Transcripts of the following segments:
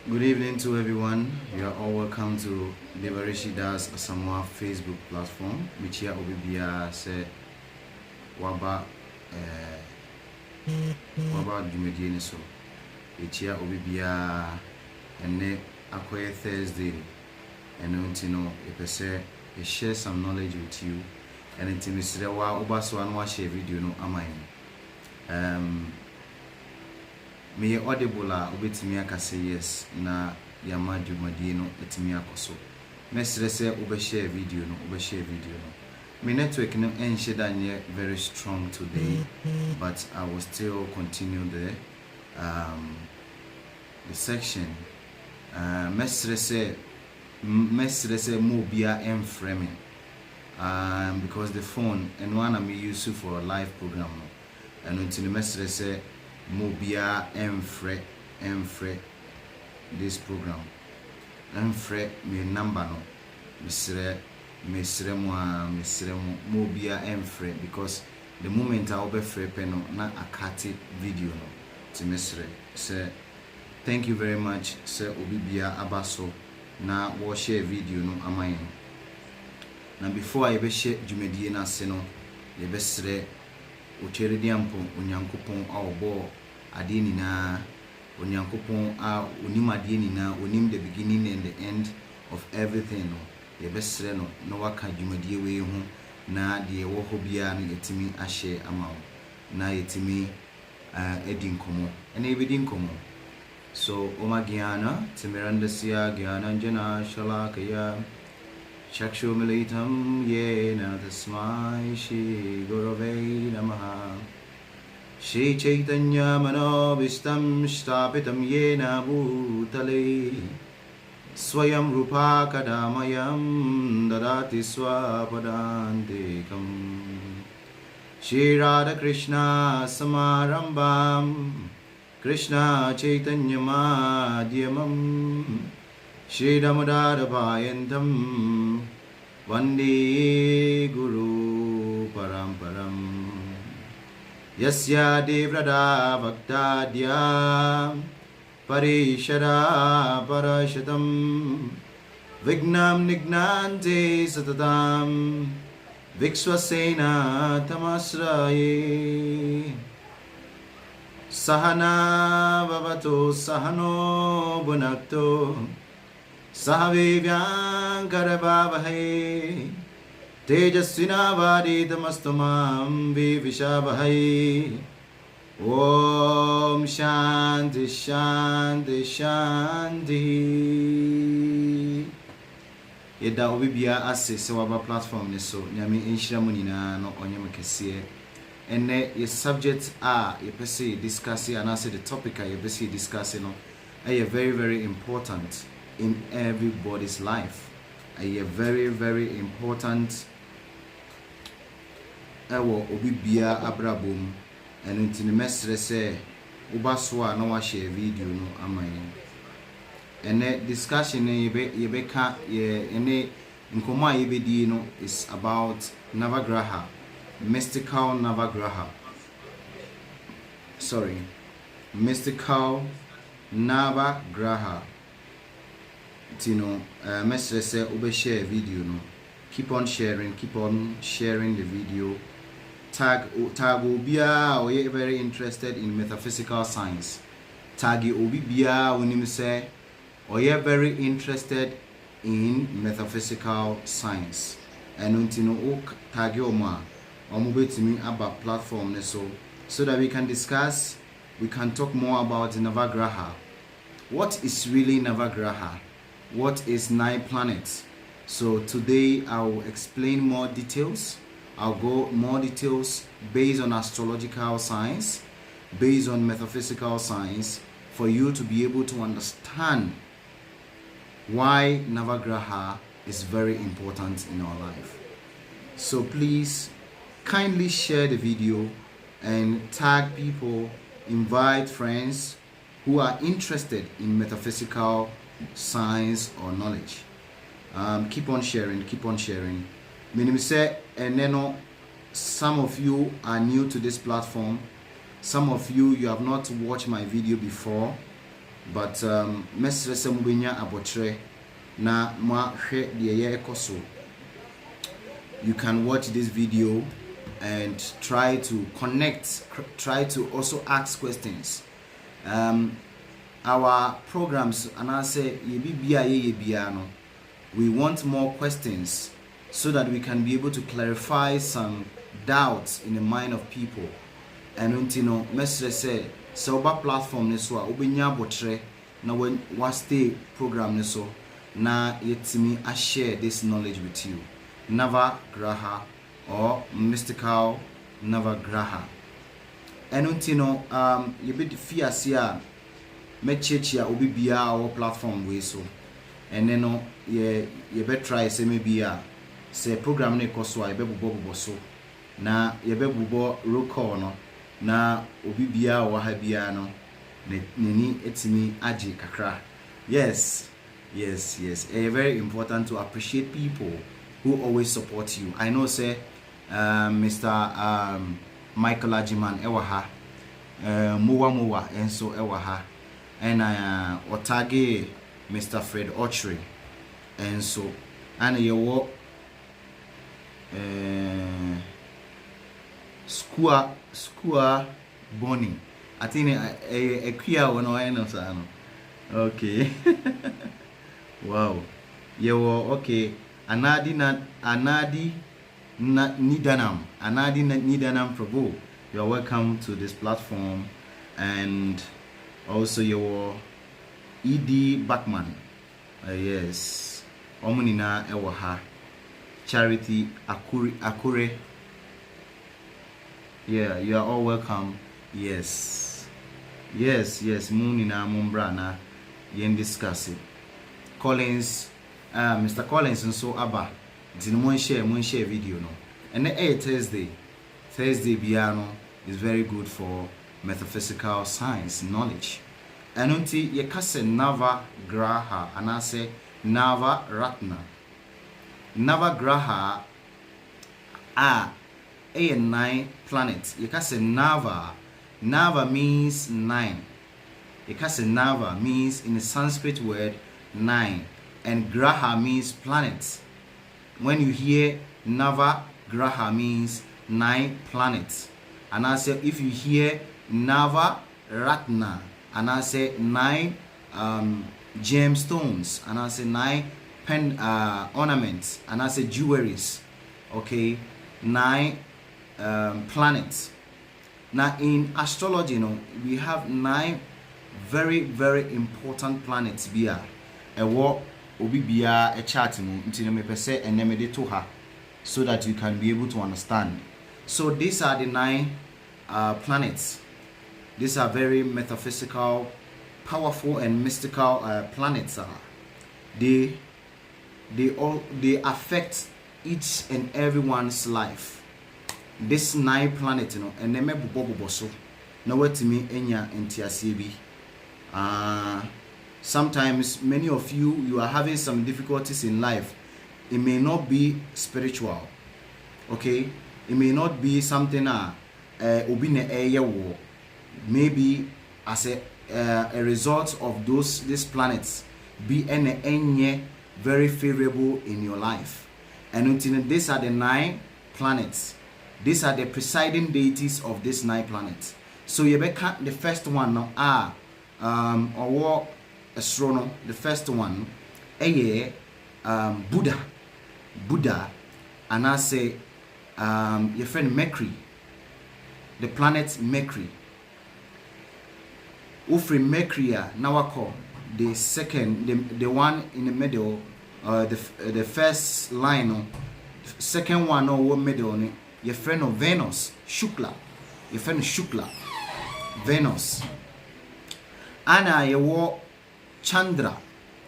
Good evening to everyone. You are all welcome to Devarishi Das Asamoah Facebook platform. Which here Obibia say waba Jumediani so. Which here Obibia and ne akoye Thursday. And you know if I share some knowledge with you. And it's Mr. Wa Obaso and watch a video no amain. Me audible a obetimi aka say yes na yama dwumadie no etimi akoso mesre say share video no share video no me network no enhye danye very strong today, but I will still continue the section. Mesre say mo bia emframe because the phone and one I'm used for a live program no and until the mesre say Mobia emfre this program emfre me number no mesre mobia emfre because the moment I obefre pe no na akati video no ti mesre say thank you very much say obibia abaso na wo share video no amayen na before I be share dwumadie na se no ye besre Ucheridiampo onyankopon a obo ade nyina onyankopon a onim ade nyina onim the beginning and the end of everything no ye besre no na waka dwumadie we hu na de wo ho bia no yetimi ahye amawo na yetimi edi nkomo ene ebedi nkomo so omagiana timirandasiya gyana njana shalakaya Chakshumilitam yena tasmai Shri Gurave Namaha Shri Chaitanya Manobishtam Shtapitam yena bhutale Swayam Rupa Kadamayam Dadati Swapadantikam Shri Radha Krishna Samarambam Krishna Chaitanya Madhyamam Shri Damodara Bhayantam Vande Guru Paramparam Yasya Devrada Bhaktadya Parishara Parashatam Vignam Nignante Satatam Viksvasena Tamasraye Sahana Bhavato Sahano Bhunakto Sahavivyam Karabhavahai Tejasvina Vadidamasthamam Vivishabhai Om Shanti Shanti Shanti Yeda obibia ase se waba platform ne so nyame enhyira mu nyina no onyem kese ene ye subject ye pese discuss and answer the topic ye pese discuss no very very important in everybody's life. A very very important ewo obibia abrabom and into the mestre say ubaso na wa share video no amayin ene discussion yebeka ene nkomo yebedi no is about Navagraha, mystical Navagraha. Mystical Navagraha. Tino, mestre say share video no. Keep on sharing the video. Tag obia or you very interested in metaphysical science. Tag obibia unim say or you very interested in metaphysical science. And untino tag your ma or mobetimi about platform so that we can discuss, we can talk more about Navagraha. What is really Navagraha? What is 9 planets? So today I will explain more details. I'll go more details based on astrological science, based on metaphysical science, for you to be able to understand why Navagraha is very important in our life. So please kindly share the video and tag people, invite friends who are interested in metaphysical science or knowledge. Keep on sharing. Meaning say, and then some of you are new to this platform. Some of you have not watched my video before. but mesrese mubenya abotre na ma hwe de ye ekoso. You can watch this video and try to connect, try to also ask questions. Our programs, and I say we want more questions so that we can be able to clarify some doubts in the mind of people. And you know, mesre say Soba platform ne so a obenya botre na wa stay program ne so na yetimi a share this knowledge with you. Navagraha or mystical Navagraha. And you know, you be fiase a mechechi a obi bia or platform we so. And then no you better try say maybe say program ne koso a be bubo so na ye be bubo roll call no na obi bia wa ha bia no nini etimi agi kakra. Yes, very important to appreciate people who always support you. I know say Mr. Michael Ajiman ewaha Mowa enso ewaha and otage Mr. Fred Ochre enso and yewo Square Bonnie. I think a queer one or no son. Okay. Wow. Yewo okay. Anadi Nidanam Prabhu. You are welcome to this platform, and also your ED Backman. Yes. Omunina Ewaha. Charity Akure. Yeah, you are all welcome. Yes. Munina Mumbrana. Yen discuss it. Collins, Mr. Collins and so Abba. It's in one share video no. And the Thursday piano is very good for metaphysical science knowledge. And until ye kase Navagraha and I say Navaratna. Navagraha are 8 and 9 planets. You can say Nava. Nava means 9. You can say Nava means in the Sanskrit word 9. And Graha means planets. When you hear Navagraha means 9 planets. And I say if you hear Navaratna and I say 9 gemstones and I say 9 ornaments and I say jewelries. Okay, 9 planets. Now in astrology, you know, we have 9 very important planets bia ewo obi bia a chart no ntino me pese enemede to her so that you can be able to understand. So these are the 9 planets. These are very metaphysical, powerful and mystical planets. They affect each and everyone's life. This 9 planets, you know, and they may be so. Now what to me enya entiasibi. Sometimes many of you are having some difficulties in life. It may not be spiritual, okay? It may not be something obine eye war. Maybe as a result of these planets be enye very favorable in your life. And until these are the 9 planets. These are the presiding deities of these 9 planets. So you better the first one now or astronomer. The first one Buddha, and I say your friend Mercury, the planet Mercury. Ufri Mercury now I call the second, the one in the middle, the first line, second one or middle. Your friend of Venus, Shukla. Your friend Shukla, Venus. Anna, your Chandra.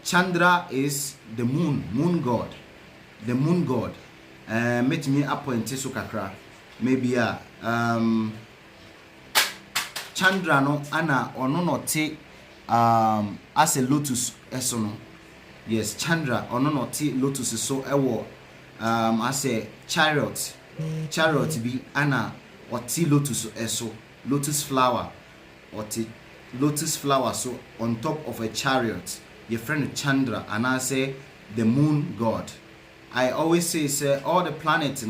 Chandra is the moon god. The moon god. Met me appoint Tesukakra. Maybe Chandra no Anna or no te as a lotus esono. Yes, Chandra or no te lotus so ewo as a chariot. Chariot be Anna or tea lotus eso, lotus flower or tea lotus flower so on top of a chariot. Your friend Chandra, and I say the moon god. I always say all the planets,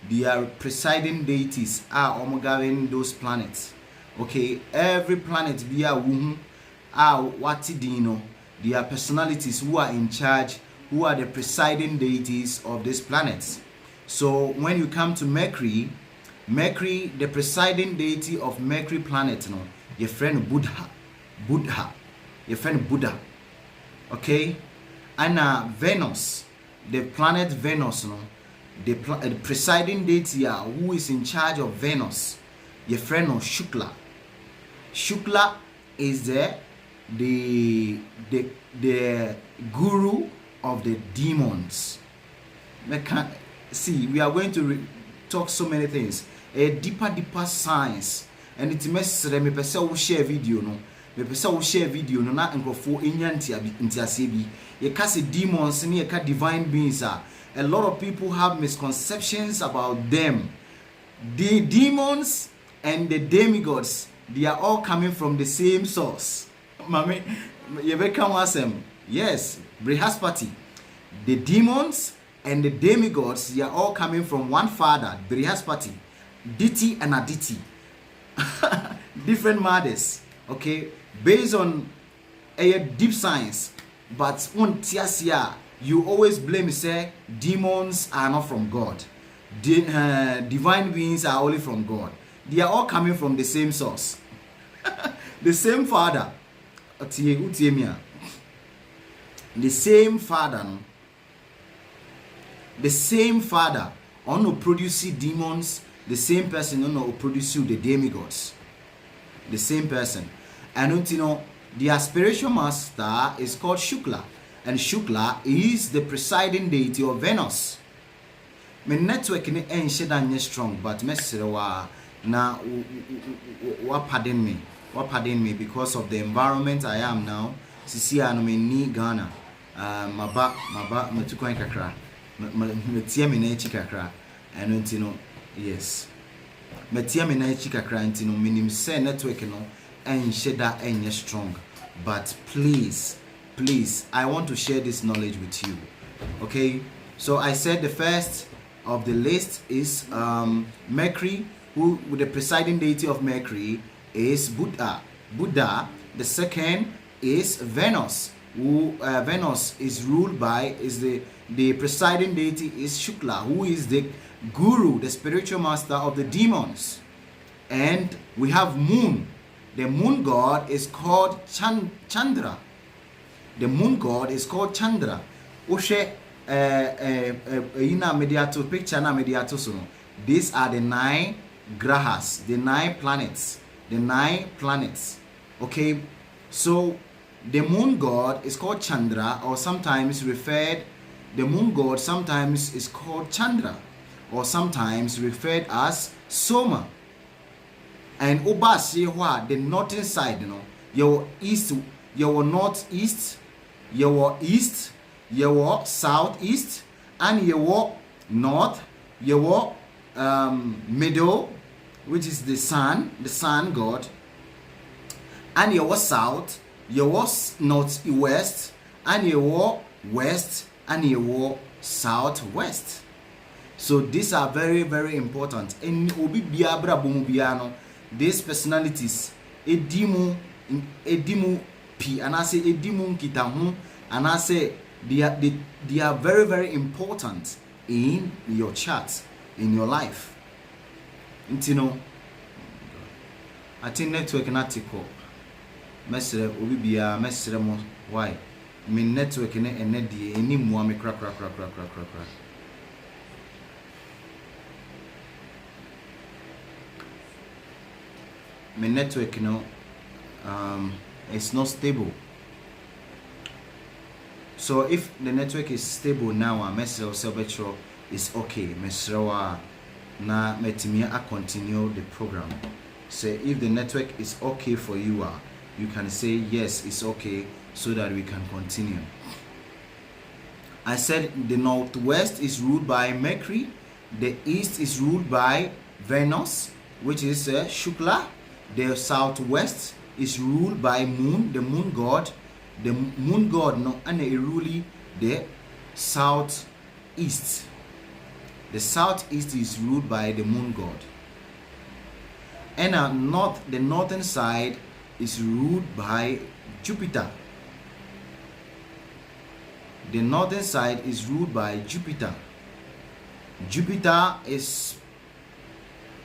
they are presiding deities are governing those planets. Okay, every planet be a womb wati dino. They are personalities who are in charge, who are the presiding deities of these planets. So when you come to Mercury, the presiding deity of Mercury planet, your friend Buddha, your friend Buddha. Okay, and Venus, the planet Venus, the presiding deity who is in charge of Venus, your friend Shukla. Shukla is the guru of the demons. See, we are going to talk so many things, a deeper science, and it mess me pesa share video no. Me pesa share video no na nkrofo enya ntiase bi. Ye ka se demons ni ye ka divine beings are. A lot of people have misconceptions about them. The demons and the demigods, they are all coming from the same source. Mami, you become awesome. Yes, Brihaspati. The demons and the demigods, they are all coming from one father, Brihaspati, Diti and Aditi. Different mothers, okay, based on a deep science. But on Tiasia, you always blame, say, demons are not from God. Divine beings are only from God. They are all coming from the same source. The same father. The same father. The same father on to produce demons, the same person on to produce the demigods. The same person. And the spiritual master is called Shukla. And Shukla is the presiding deity of Venus. My network ni enshedanye strong, but mesrewa na pardon me because of the environment I am now. Sisi ano me ni Ghana. Maba metukwan kakra. Metia me na echi kakra. And yes. Metia me na echi kakra ntino minim se network no ensheda enye strong. But please, I want to share this knowledge with you. Okay? So I said the first of the list is Mercury, who with the presiding deity of Mercury is Buddha. The second is Venus, who Venus is ruled by, is the presiding deity is Shukla, who is the guru, the spiritual master of the demons. And we have Moon. The moon god is called Chandra. The moon god is called Chandra. Oshe ina mediato picture na mediato sono. These are the 9 grahas, the 9 planets. The 9 planets. Okay? So the moon god is called Chandra, or sometimes referred, the moon god sometimes is called Chandra, or sometimes referred as Soma. And Obasi the northern side, your east, your northeast, your east, your southeast, and your north, your middle, which is the sun god, and your south, your northwest, and your west, and your southwest. So these are very, very important. And obi biabra bomubiano, these personalities, edimu pi, and I say edimu kitahu, and I say they are very, very important in your chart, in your life. I think network na tiko. Mesre obi bia mesre mo why? Me network ne enedi eni mu me kra. My network, it's not stable. So if the network is stable now, Mesro is okay. Mesro na metimia continue the program. So if the network is okay for you, you can say yes, it's okay, so that we can continue. I said the northwest is ruled by Mercury, the east is ruled by Venus, which is Shukla. The southwest is ruled by moon, the moon god. The moon god no and a rule the southeast. The southeast is ruled by the moon god. And the northern side is ruled by Jupiter. The northern side is ruled by Jupiter. Jupiter is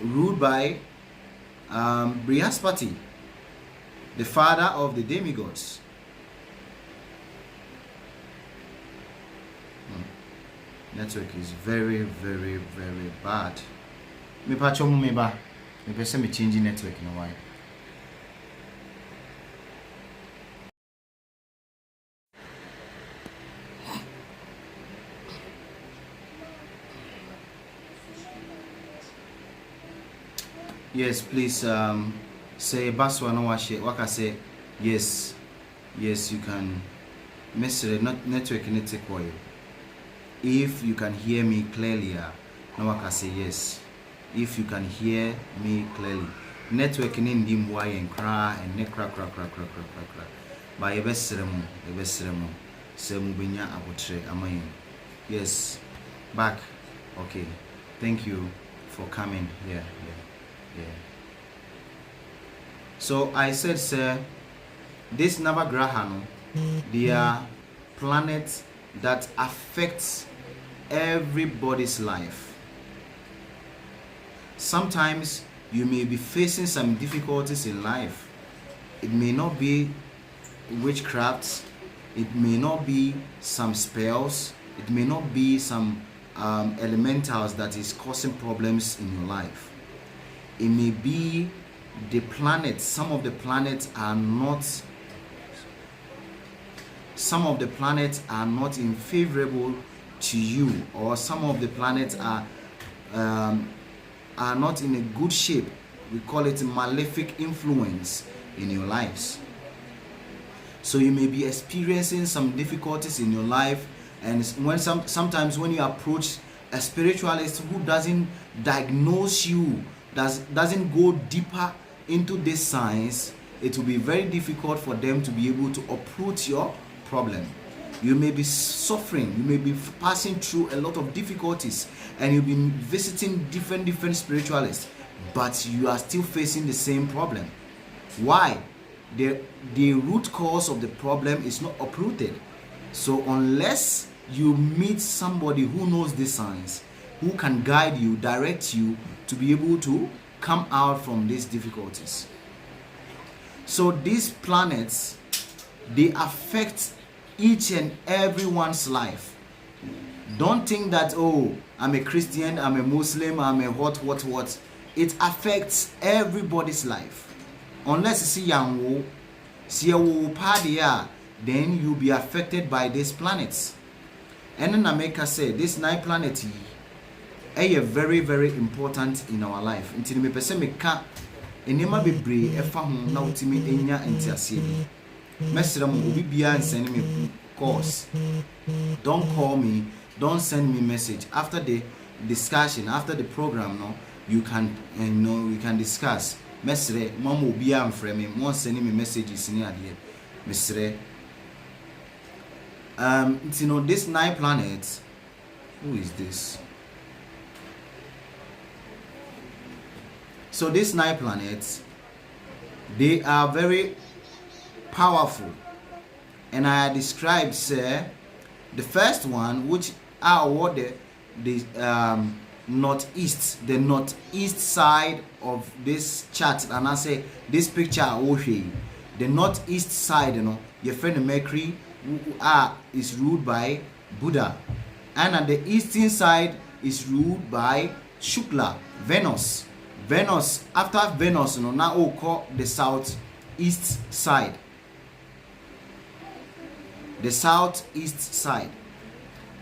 ruled by Brihaspati, the father of the demigods. Network is very, very, very bad. Me pacho mu me ba. Me pese me change network in a while. Yes, please say Baswa no washe. Waka say yes. Yes, you can message network in it for you. If you can hear me clearly, now I can say yes. If you can hear me clearly, network in dim why and cry and neck crack. By a best ceremony, Semu binya apotre amayin. Yes, back. Okay, thank you for coming here. Yeah. So I said, sir, this Navagraha, they are planets that affects everybody's life. Sometimes you may be facing some difficulties in life. It may not be witchcraft, it may not be some spells, it may not be some elementals that is causing problems in your life. It may be the planets. Some of the planets are not unfavorable to you, or some of the planets are not in a good shape. We call it malefic influence in your lives. So you may be experiencing some difficulties in your life, and when sometimes when you approach a spiritualist who doesn't diagnose you, doesn't go deeper into this science, it will be very difficult for them to be able to uproot your problem. You may be suffering, you may be passing through a lot of difficulties, and you've been visiting different spiritualists, but you are still facing the same problem. Why? The root cause of the problem is not uprooted. So unless you meet somebody who knows this science, who can guide you, direct you to be able to come out from these difficulties. So these planets, they affect each and everyone's life. Don't think that, oh, I'm a Christian, I'm a Muslim, I'm a what. It affects everybody's life. Unless you see Yanwo, see a party, then you'll be affected by these planets. And then America said, this 9 planets are very, very important in our life. Until me person me ka enema bebre efa ho na utimi enya entiasie bi. Mesra mo obi bia and send me calls. Don't call me, don't send me message. After the discussion, after the program, no, you can we can discuss. Mesre mama obi am frame me, mo send me messages ni ade. Mesre this 9 planets, who is this? So these 9 planets, they are very powerful, and I described, sir, the first one, which are awarded the northeast side of this chart, and I say this picture okay, the northeast side, your friend Mercury is ruled by Buddha, and at the eastern side is ruled by Shukla, Venus. After Venus, now we call the southeast side. The southeast side.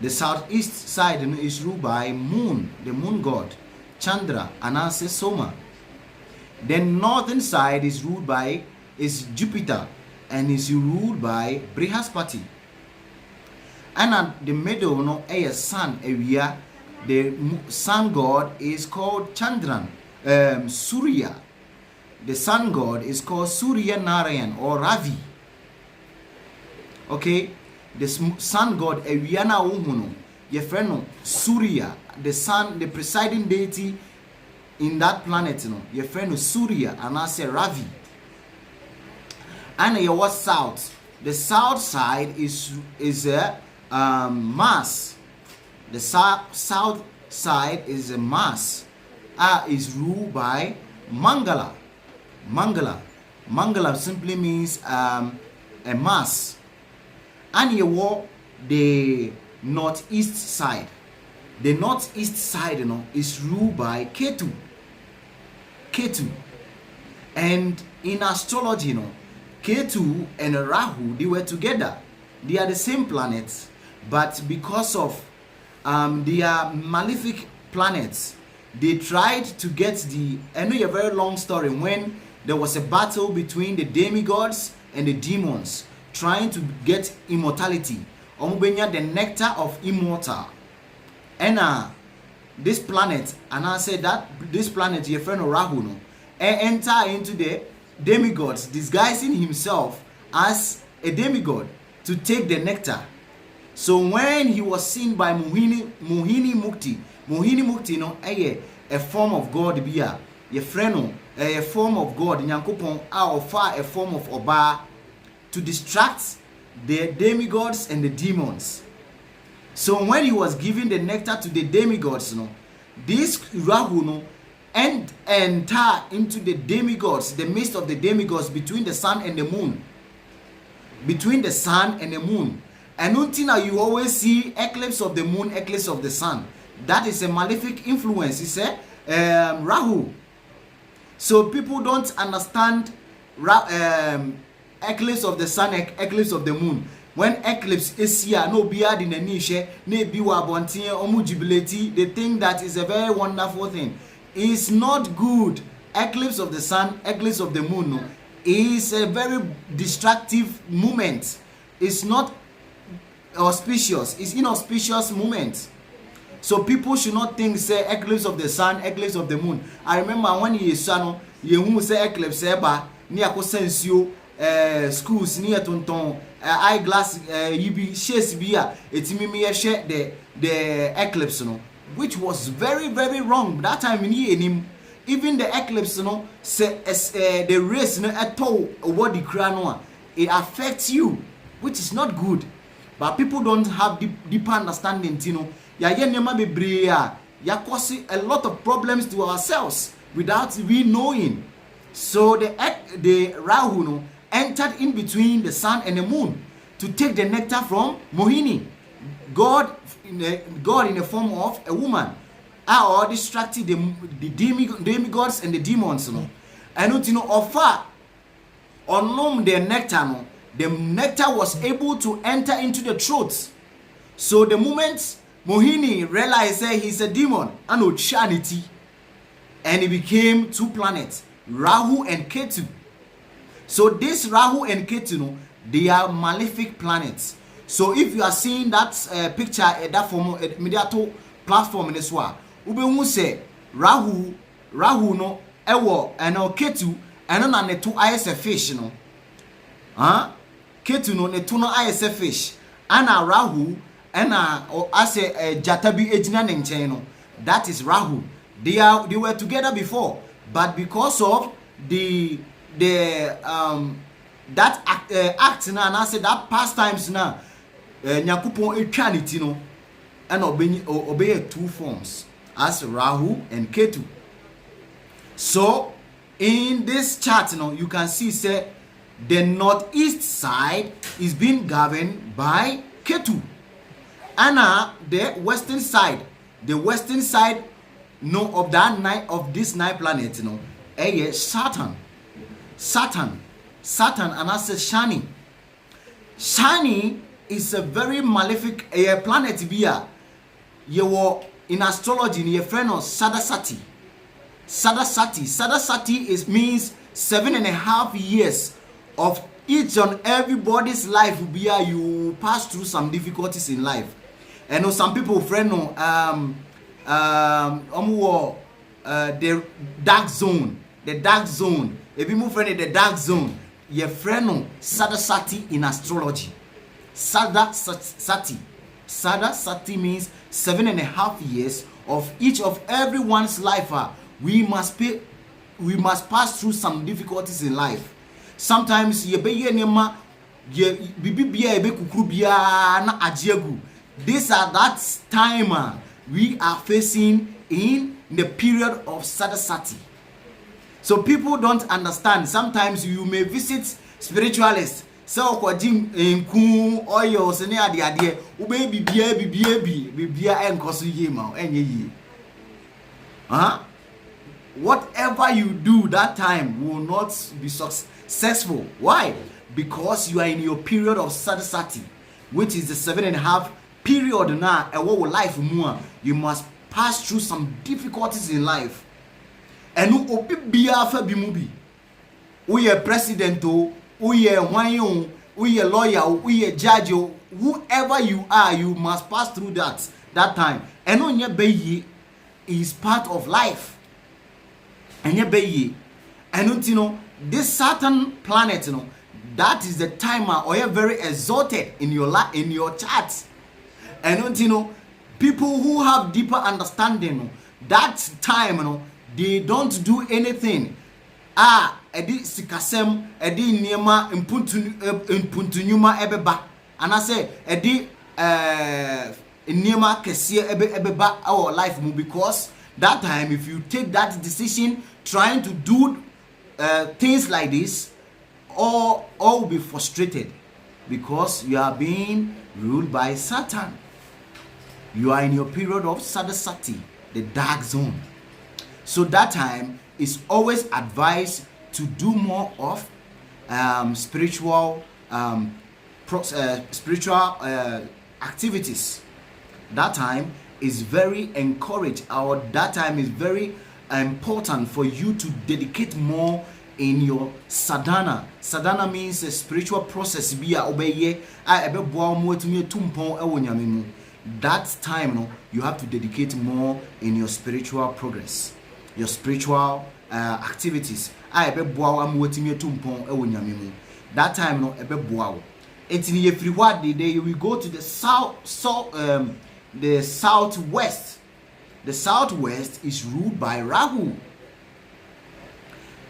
The southeast side is ruled by Moon, the moon god, Chandra, and also Soma. The northern side is ruled by Jupiter, and is ruled by Brihaspati. And at the middle, a sun area, the sun god is called Chandran. Surya. the sun god is called Surya Narayan or Ravi. Okay, the sun god Ewiana Umuno, your friend Surya, the sun, the presiding deity in that planet, your friend Surya, and I say Ravi. And your what south? The south side is Mars. The south side is a Mars. Is ruled by Mangala. Mangala simply means a Mars. And you walk the northeast side. The northeast side, is ruled by Ketu. And in astrology, Ketu and Rahu, they were together. They are the same planets, but because of they are malefic planets, they tried to get I know a very long story when there was a battle between the demigods and the demons trying to get immortality. Omubenya the nectar of immortal. And this planet, and I said that this planet, your friend Rahu, enter into the demigods, disguising himself as a demigod to take the nectar. So when he was seen by Mohini Mukti, a form of God, your friend, a form of God, Nyankopon, a form of Oba, to distract the demigods and the demons. So when he was giving the nectar to the demigods, this Rahu enter into the demigods, the midst of the demigods, between the sun and the moon. And until now you always see eclipse of the moon, eclipse of the sun. That is a malefic influence. It's a Rahu. So people don't understand eclipse of the sun, eclipse of the moon. When eclipse is here, no beard in a niche, ne biwa bontie omu jubilati, they think that is a very wonderful thing. It's not good. Eclipse of the sun, eclipse of the moon, is a very destructive moment. It's not auspicious. It's inauspicious moment. So people should not think say eclipse of the sun, eclipse of the moon. I remember when you saw you say eclipse eba ni akosensio schools near tonton eyeglass yibi shares bia etimi me share the eclipse which was very very wrong that time in even the eclipse say the race at all what the crown it affects you, which is not good. But people don't have deeper understanding, ya cause a lot of problems to ourselves without we knowing. So the Rahu entered in between the sun and the moon to take the nectar from Mohini, God in the form of a woman, or distracted the demigods and the demons. And offer on the nectar. The nectar was able to enter into the throat. So the moment Mohini realized that he's a demon, and it became two planets, Rahu and Ketu. So this Rahu and Ketu, they are malefic planets. So if you are seeing that picture at that form, mediato platform in this one, ube say Rahu no ewo and Ketu and na ne two eyes a fish, Ketu no ne two no eyes a fish, ana Rahu ana as a jatabi ejina nchen. That is Rahu. They were together before, but because of that act now, and I said that past times now, Nyakupon eternity and obey two forms as Rahu and Ketu. So in this chart you can see say the northeast side is being governed by Ketu, and the western side of that night of this nine planets Saturn, and I said Shani is a very malefic planet via you in astrology in your friend of Sadasati means 7.5 years of each and everybody's life via you pass through some difficulties in life. And some people friend the dark zone Ebi mu friend the dark zone. Ye friend no Sada Sati in astrology. Sada Sati. Sada Sati means 7.5 years of each of everyone's life. We must pass through some difficulties in life. Sometimes ye be ye nema ye bibibia ebe kukrubia na ajiegu. This are that time we are facing in the period of Sadasati. So people don't understand. Sometimes you may visit spiritualists. So kwajim enku oyo se ne ade ube bibia enkoso ye ma enye yi. Whatever you do that time will not be successful. Why? Because you are in your period of Sadasati, which is the 7.5 period now. And what will life more? You must pass through some difficulties in life. And who obia fa bimubi. We are president, we are wanyo, we are lawyer, we are judge, whoever you are, you must pass through that time. And on your baby is part of life. And your baby, and you know, this Saturn planet, you know, that is the time or you're very exalted in your charts. And you know, people who have deeper understanding, that time, you know, they don't do anything. Edi sikasem, edi niema impuntunyuma ebeba. And I say, edi niema kesie ebeba our life move, because that time if you take that decision trying to do things like this, all will be frustrated, because you are being ruled by Saturn. You are in your period of Sadasati, the dark zone. So that time is always advised to do more of spiritual activities. That time is very encouraged, or that time is very important for you to dedicate more in your sadhana. Sadhana means a spiritual process. That time, no, you have to dedicate more in your spiritual progress, your spiritual activities. That time, no, it's in every day we go to the the southwest. The southwest is ruled by Rahu.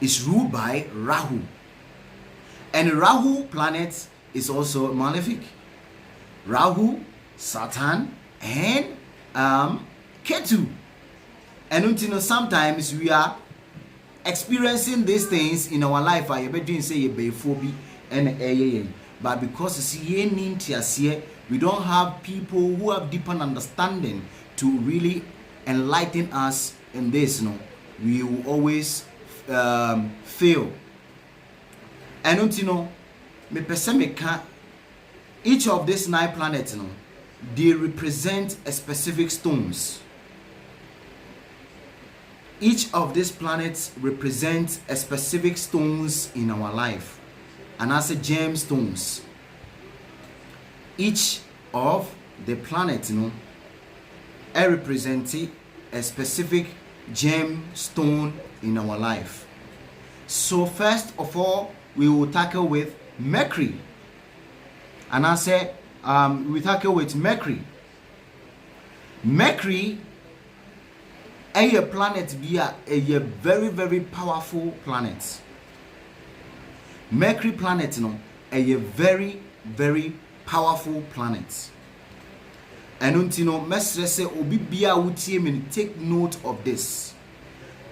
It's ruled by Rahu. And Rahu planet is also malefic. Rahu, Saturn, and Ketu. And you know, sometimes we are experiencing these things in our life. But because we don't have people who have deeper understanding to really enlighten us in this, you know, we will always fail. And you know, each of these 9 planets, you know, they represent a specific stones. Each of these planets represents a specific stones in our life, and as a gemstones. Each of the planets, you know, represents a specific gemstone in our life. So first of all, we will tackle with Mercury, and I say we tackle with Mercury. Mercury, a planet be a very, very powerful planet. Mercury planet, you know, a very, very powerful planet. And you know, mesre say obi bia wutie me, take note of this.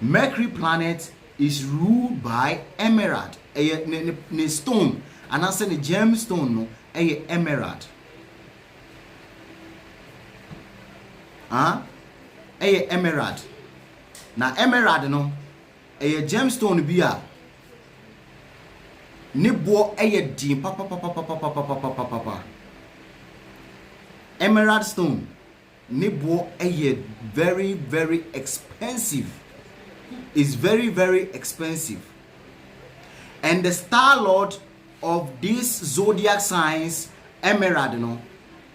Mercury planet is ruled by emerald, a stone, and I say the gemstone, no, a emerald. A emerald. Now emerald, no, a gemstone bia. Nibo a din papa. Emerald stone, nibo a very, very expensive. Is very, very expensive. And the star lord of this zodiac signs, emerald, no,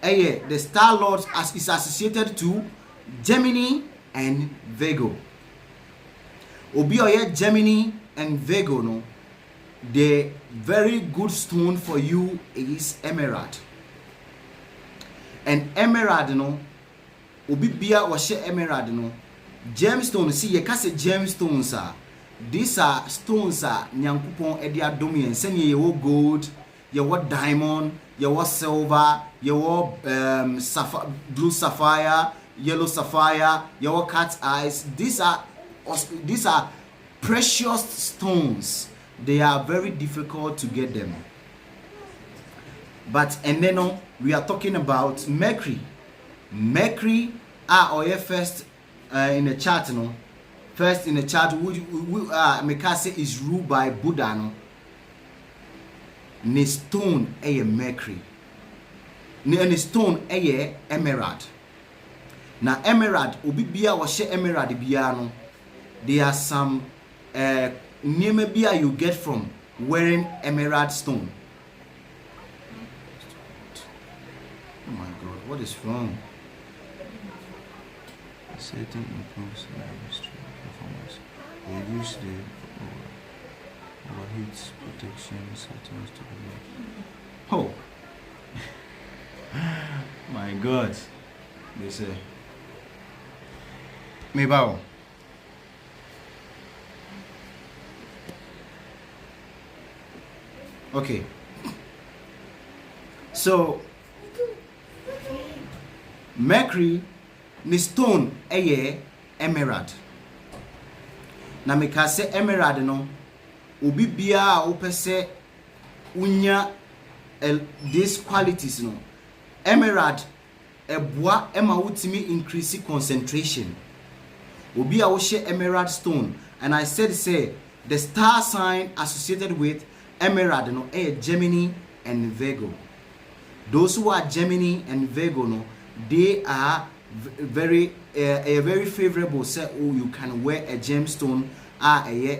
the star lord is associated to Gemini and Virgo. Obi oye Gemini and Virgo, no, the very good stone for you is emerald. And emerald no obi bia wo hye emerald no gemstone see ye kase gemstones are these are stones are nyankopon edi adom yen sene ye wo gold, ye wo diamond, ye wo silver, ye wo blue sapphire, yellow sapphire, ye wo cat eyes. These are precious stones. They are very difficult to get them. But and then we are talking about Mercury. Mercury or first in the chart, first in the chart, Mekase is ruled by Buddha. Ne stone Mercury. Ne stone emerald. Now emerald, obi bia wo hye emerald bia no. There are some name bia you get from wearing emerald stone. Oh my God, what is wrong? Certain improves performance. They use the overheat protection settings to be. Oh my God, they say. Me bow. Okay. So Mercury ni stone emerald. Na meka se emerald no obi bia opese unya these qualities no. Emerald eboa ema wutimi increase concentration. Obi a wo hye emerald stone, and I said say the star sign associated with emerald no Gemini and Virgo. Those who are Gemini and Virgo no, they are very favorable. Say, oh, you can wear a gemstone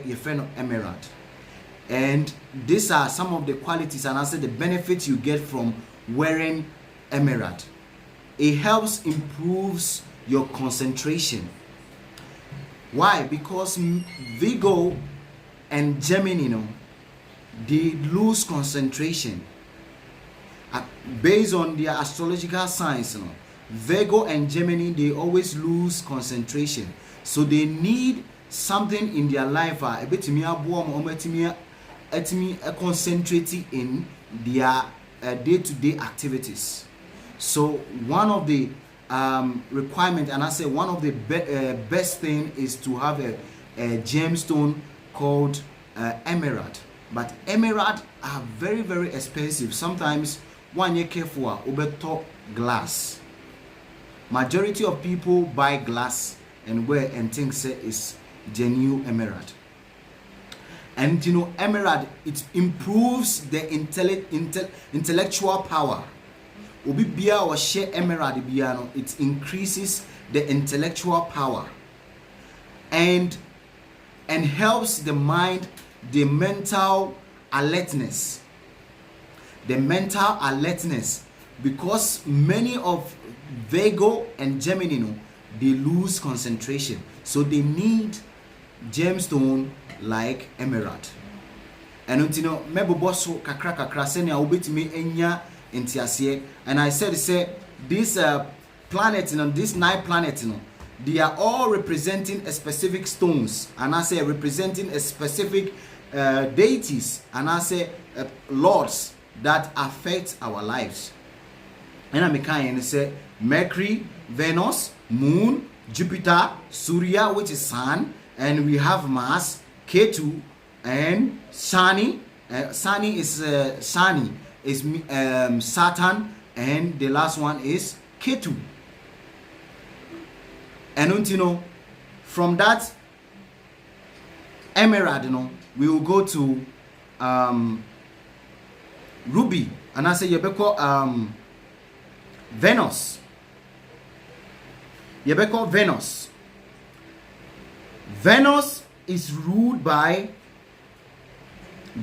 your friend emerald. And these are some of the qualities and also the benefits you get from wearing emerald. It helps improves your concentration. Why? Because Virgo and Gemini they lose concentration. Based on their astrological signs, Virgo and Gemini, they always lose concentration. So they need something in their life concentrating in their day-to-day activities. So one of the requirements, and I say one of the best thing is to have a gemstone called emerald. But emerald are very, very expensive. Sometimes one year careful ubeto glass. Majority of people buy glass and wear and think say is genuine emerald. And emerald, it improves the intellectual power. Obi bia or share emerald biano, it increases the intellectual power and helps the mind, the mental alertness. Because many of Virgo and Gemini they lose concentration, so they need gemstone like emerald. And mebo so kakra senia obetimi enya entiase. And I said this planet this 9 planets they are all representing a specific stones, and I say representing a specific deities, and I say lords that affect our lives. And I'm kind say Mercury, Venus, Moon, Jupiter, Surya, which is Sun, and we have Mars, Ketu, and Shani. Shani is Saturn, and the last one is Ketu. And from that emerald, we will go to ruby, and I say Yebeko Venus. Venus is ruled by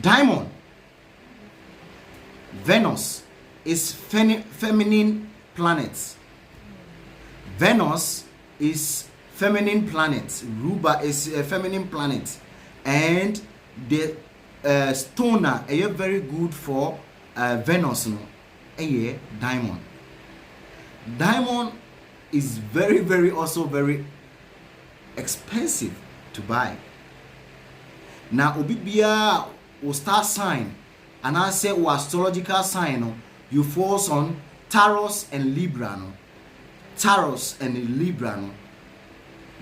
diamond. Venus is feminine planet. Venus is feminine planet. Ruba is a feminine planet, and the stone very good for Venus no diamond. Diamond is very also very expensive to buy. Now obi bia o star sign and I say o astrological sign no, you falls on Taurus and Libra no. Taurus and Libra no.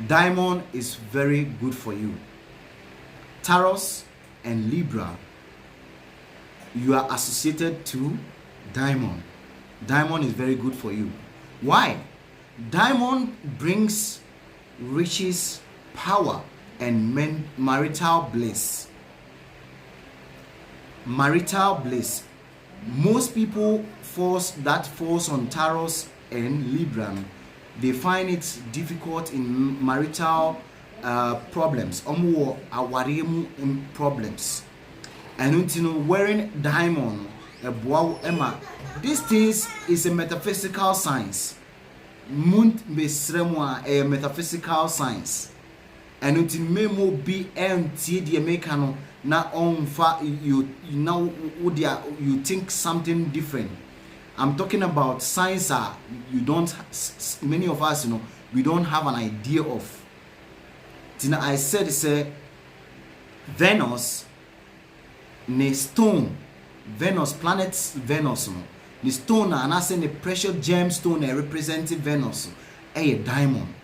Diamond is very good for you. Taurus and Libra, you are associated to diamond. Diamond is very good for you. Why? Diamond brings riches, power, and marital bliss. Marital bliss. Most people falls on Taurus and Libra, they find it difficult in marital problems, problems. And wearing diamond, this things is a metaphysical science. Moon a metaphysical science. And until memo be empty the mechano na on you now you think something different. I'm talking about science you don't, many of us we don't have an idea of. Tina I said say Venus ne stone, Venus planets Venus no the stone and I say the precious gemstone representing Venus a diamond.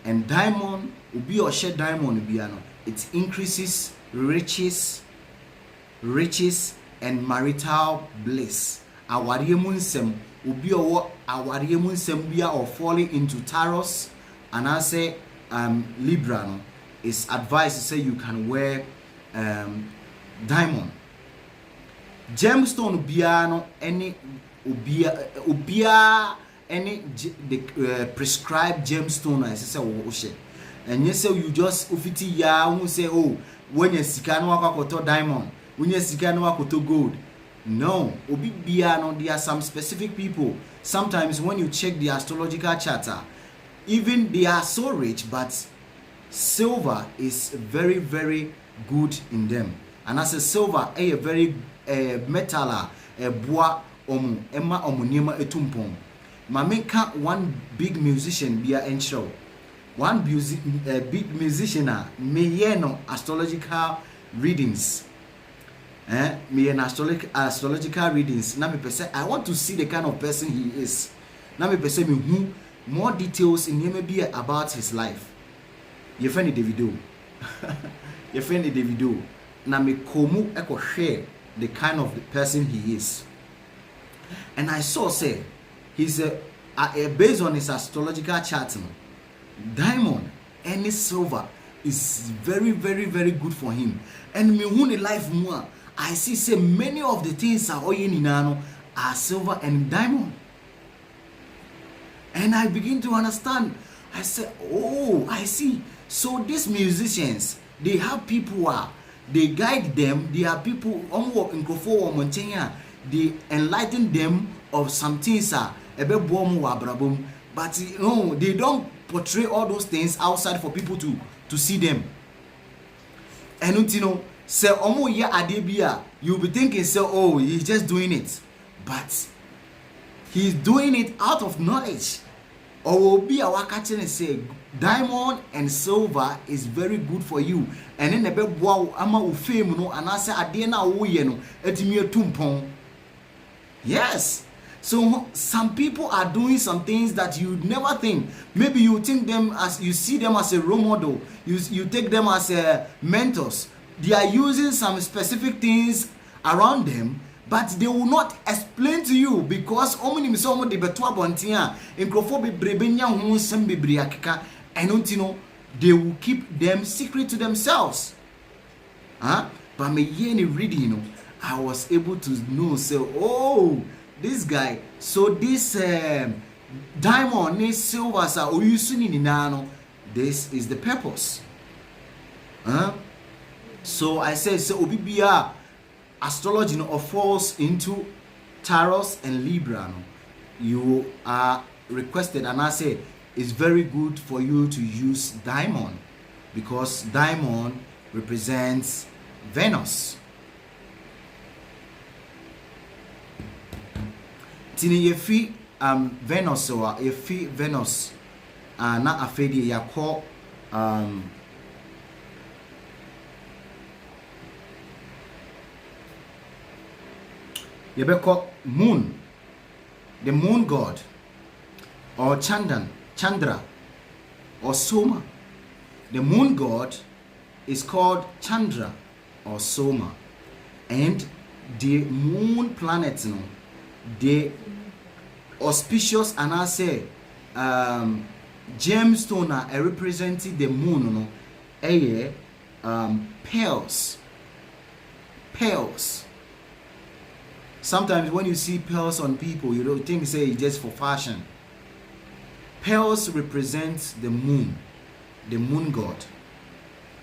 And diamond will be or share diamond biano. It increases riches and marital bliss. Awariyemunsem ubi or awariyemunsem bia or falling into Taurus and I say Libra no, is advised to say you can wear diamond. Gemstone biano any ubia any the prescribed gemstone as say wo and yes you just ufiti ya who say oh when you sika no akoto diamond, when you sika no akoto gold. No, obi bia no, there are some specific people. Sometimes when you check the astrological charter, even they are so rich, but silver is very good in them. And as a silver, a very metal, a bois omu emma omuniema etumpom. Mameka one big musician bia enchro. One big musician me no astrological readings. Me an astrological readings. Now me person, I want to see the kind of person he is. Now me person me who more details in him be about his life. Your friend Davido. Your friend Davido. Now me komu eko share the kind of the person he is. And I saw say he's based on his astrological chart. Diamond any silver is very good for him. And me who the life more. I see say many of the things are silver and diamond. And I begin to understand. I said, oh, I see. So these musicians, they have people they guide them. They are people they enlighten them of some things but they don't portray all those things outside for people to see them. And say omo ya adebia, you'll be thinking say oh he's just doing it, but he's doing it out of knowledge. Or will be a wakachin and say diamond and silver is very good for you. And then the bed wow ama ufame no and I say adena uye no etimi tumpon. Yes. So some people are doing some things that you'd never think. Maybe you think them as you see them as a role model. You take them as mentors. They are using some specific things around them, but they will not explain to you because and they will keep them secret to themselves. But me reading, I was able to know say, oh, this guy, so this diamond, this silver, this is the purpose. So I said, so Obibia astrology falls into Taurus and Libra. You are requested, and I say it's very good for you to use diamond because diamond represents Venus. tini yefi Venus or yefi Venus na afedi yakọ yebeko moon, the moon god, or Chandra or Soma. The moon god is called Chandra or Soma, and the moon planets, the auspicious and I say gemstone representing the moon, pearls. Sometimes when you see pearls on people, you don't think say it's just for fashion. Pearls represent the moon god,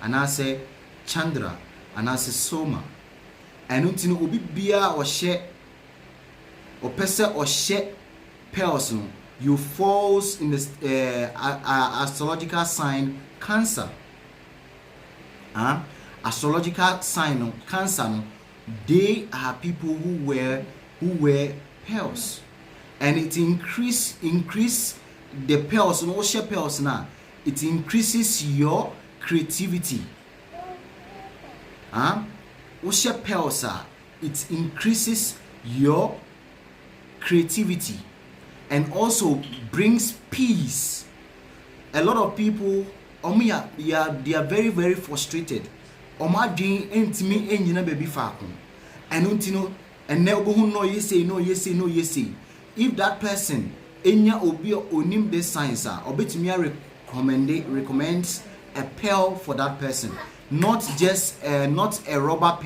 and I say Chandra, and I say Soma. And untino obi bia or share or pesa or share pearls, you falls in the astrological sign Cancer. Astrological sign Cancer. They are people who wear pearls, and it increase the pearls. No share pearls now. It increases your creativity. Share pearls, it increases your creativity and also brings peace. A lot of people, they are very, very frustrated. Doing intimi enyina baby faako and untino and never no yes. If that person enya obi onim this science obetumi recommends a pearl for that person, not just not a rubber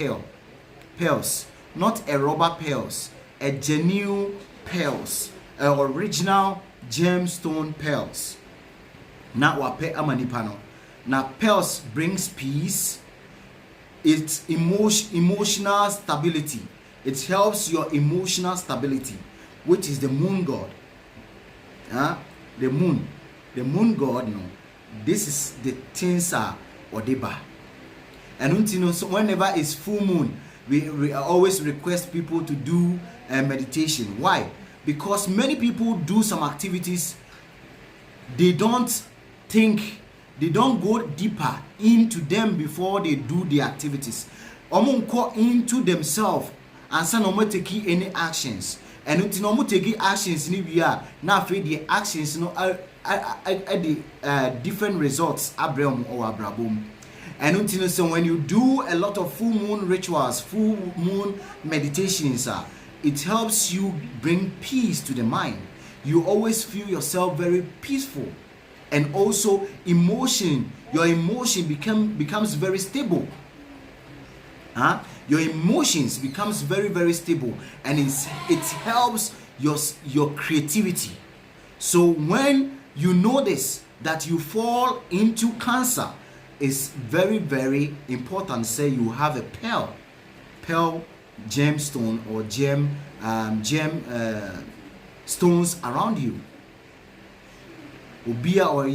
pearls, not a rubber pearls, a genuine pearls, original gemstone pearls. Now wape amanipano. Now pearls brings peace. It's emotional stability. It helps your emotional stability, which is the moon god. The moon god. No, this is the things are odeba. And so whenever it's full moon, we always request people to do meditation. Why? Because many people do some activities. They don't go deeper into them before they do the activities. Go into themselves and say no take any actions. And until no take actions ni we are now the actions the different results abraham or abrabum. And until so when you do a lot of full moon rituals, full moon meditations, it helps you bring peace to the mind. You always feel yourself very peaceful. And also your emotion becomes very stable. Your emotions becomes very, very stable, and it helps your creativity. So when you notice that you fall into Cancer, it's very, very important. Say you have a pearl gemstone or gem stones around you. Ubia or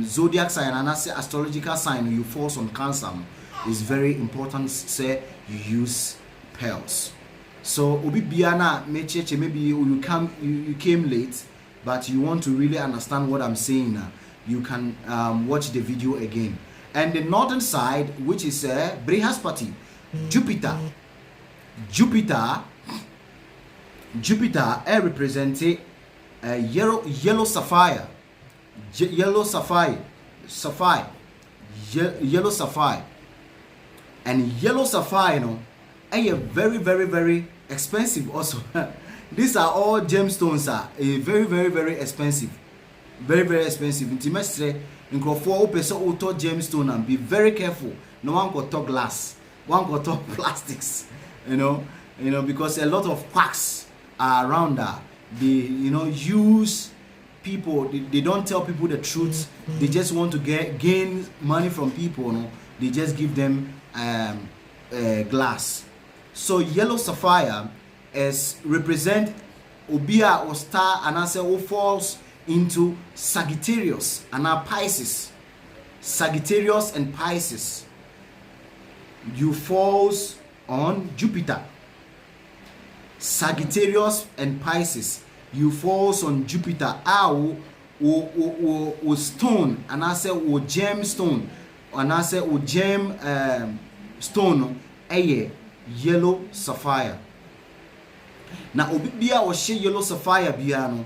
zodiac sign and I say astrological sign you fall on Cancer, is very important. Say you use pearls. So Obi Biana maybe you came late, but you want to really understand what I'm saying now. You can watch the video again. And the northern side, which is Brihaspati, Jupiter represents yellow sapphire. Yellow sapphire, and yellow sapphire, very, very, very expensive also. These are all gemstones, very, very, very expensive, very, very expensive. Intimate, in auto gemstone, and be very careful. No one got talk glass, one got talk plastics, because a lot of quacks are around that. They, use people. They don't tell people the truth. They just want to gain money from people. They just give them glass. So yellow sapphire is represent Obia or star and answer who falls into Sagittarius and Pisces. Sagittarius and Pisces. You falls on Jupiter. Sagittarius and Pisces, you falls on Jupiter. O stone, and I say o gemstone, and I say o gem stone, yellow sapphire. Now obibia o she yellow sapphire biano,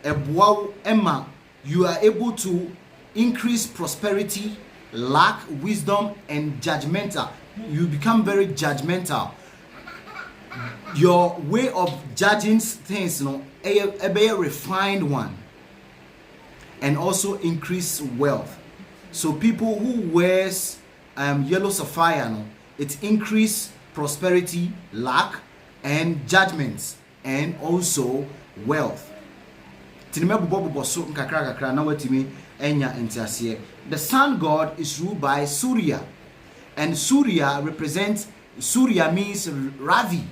ebwa emma, you are able to increase prosperity, lack, wisdom, and judgmental. You become very judgmental. Your way of judging things, a very refined one, and also increase wealth. So people who wears yellow sapphire, it increase prosperity, lack, and judgments, and also wealth. The sun god is ruled by Surya, and Surya represents, Surya means Ravi,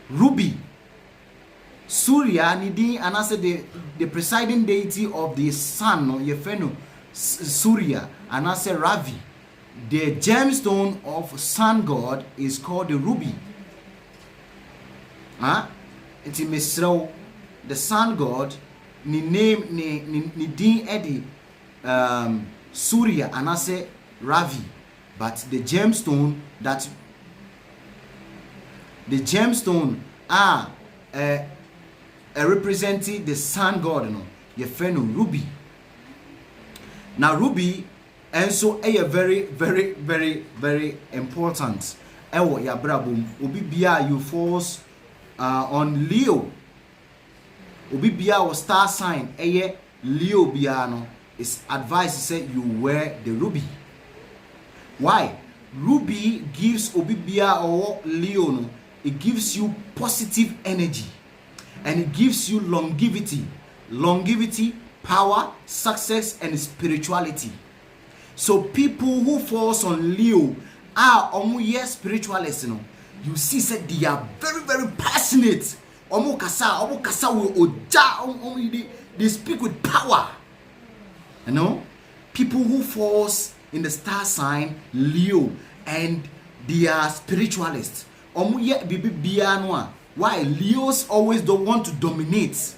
ruby. Surya nidi, and I said the presiding deity of the sun, Yefenu Surya, and I said Ravi. The gemstone of sun god is called the ruby. It's Misro, the sun god, ni name ni din edi Surya, and I say Ravi. But the gemstone representing the sun god, Yefenu ruby. Now ruby and so very very very very important. Ewo ya brabum obi bia you falls on Leo. Obi bia or star sign Leo biano is advised to say you wear the ruby. Why? Ruby gives obi bia or Leo, it gives you positive energy, and it gives you longevity, power, success, and spirituality. So people who falls on Leo are almost spiritualists. You see, said they are very very passionate. They speak with power. People who falls in the star sign Leo, and they are spiritualists. Why? Leos always don't want to dominate.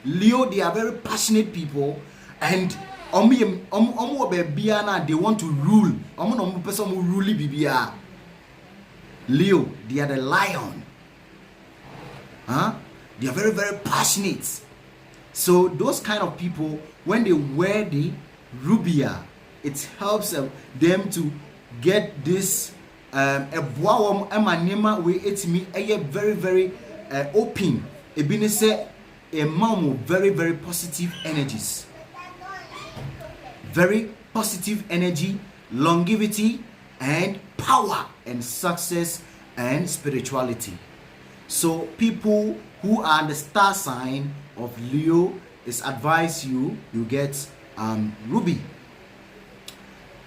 Leo, they are very passionate people, and they want to rule. Leo, they are the lion. They are very very passionate. So those kind of people, when they wear the rubia, it helps them to get this very very open. A mom very very positive energies, very positive energy, longevity, and power, and success, and spirituality. So people who are the star sign of Leo is advised you get ruby.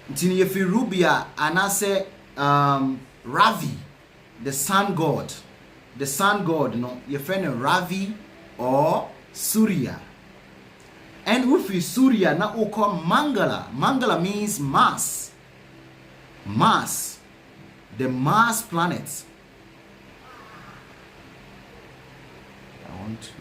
If you rubia, and I say Ravi, the sun god, you find Ravi or Surya. And if you Surya, now we call Mangala means Mars, the Mars planet. I want to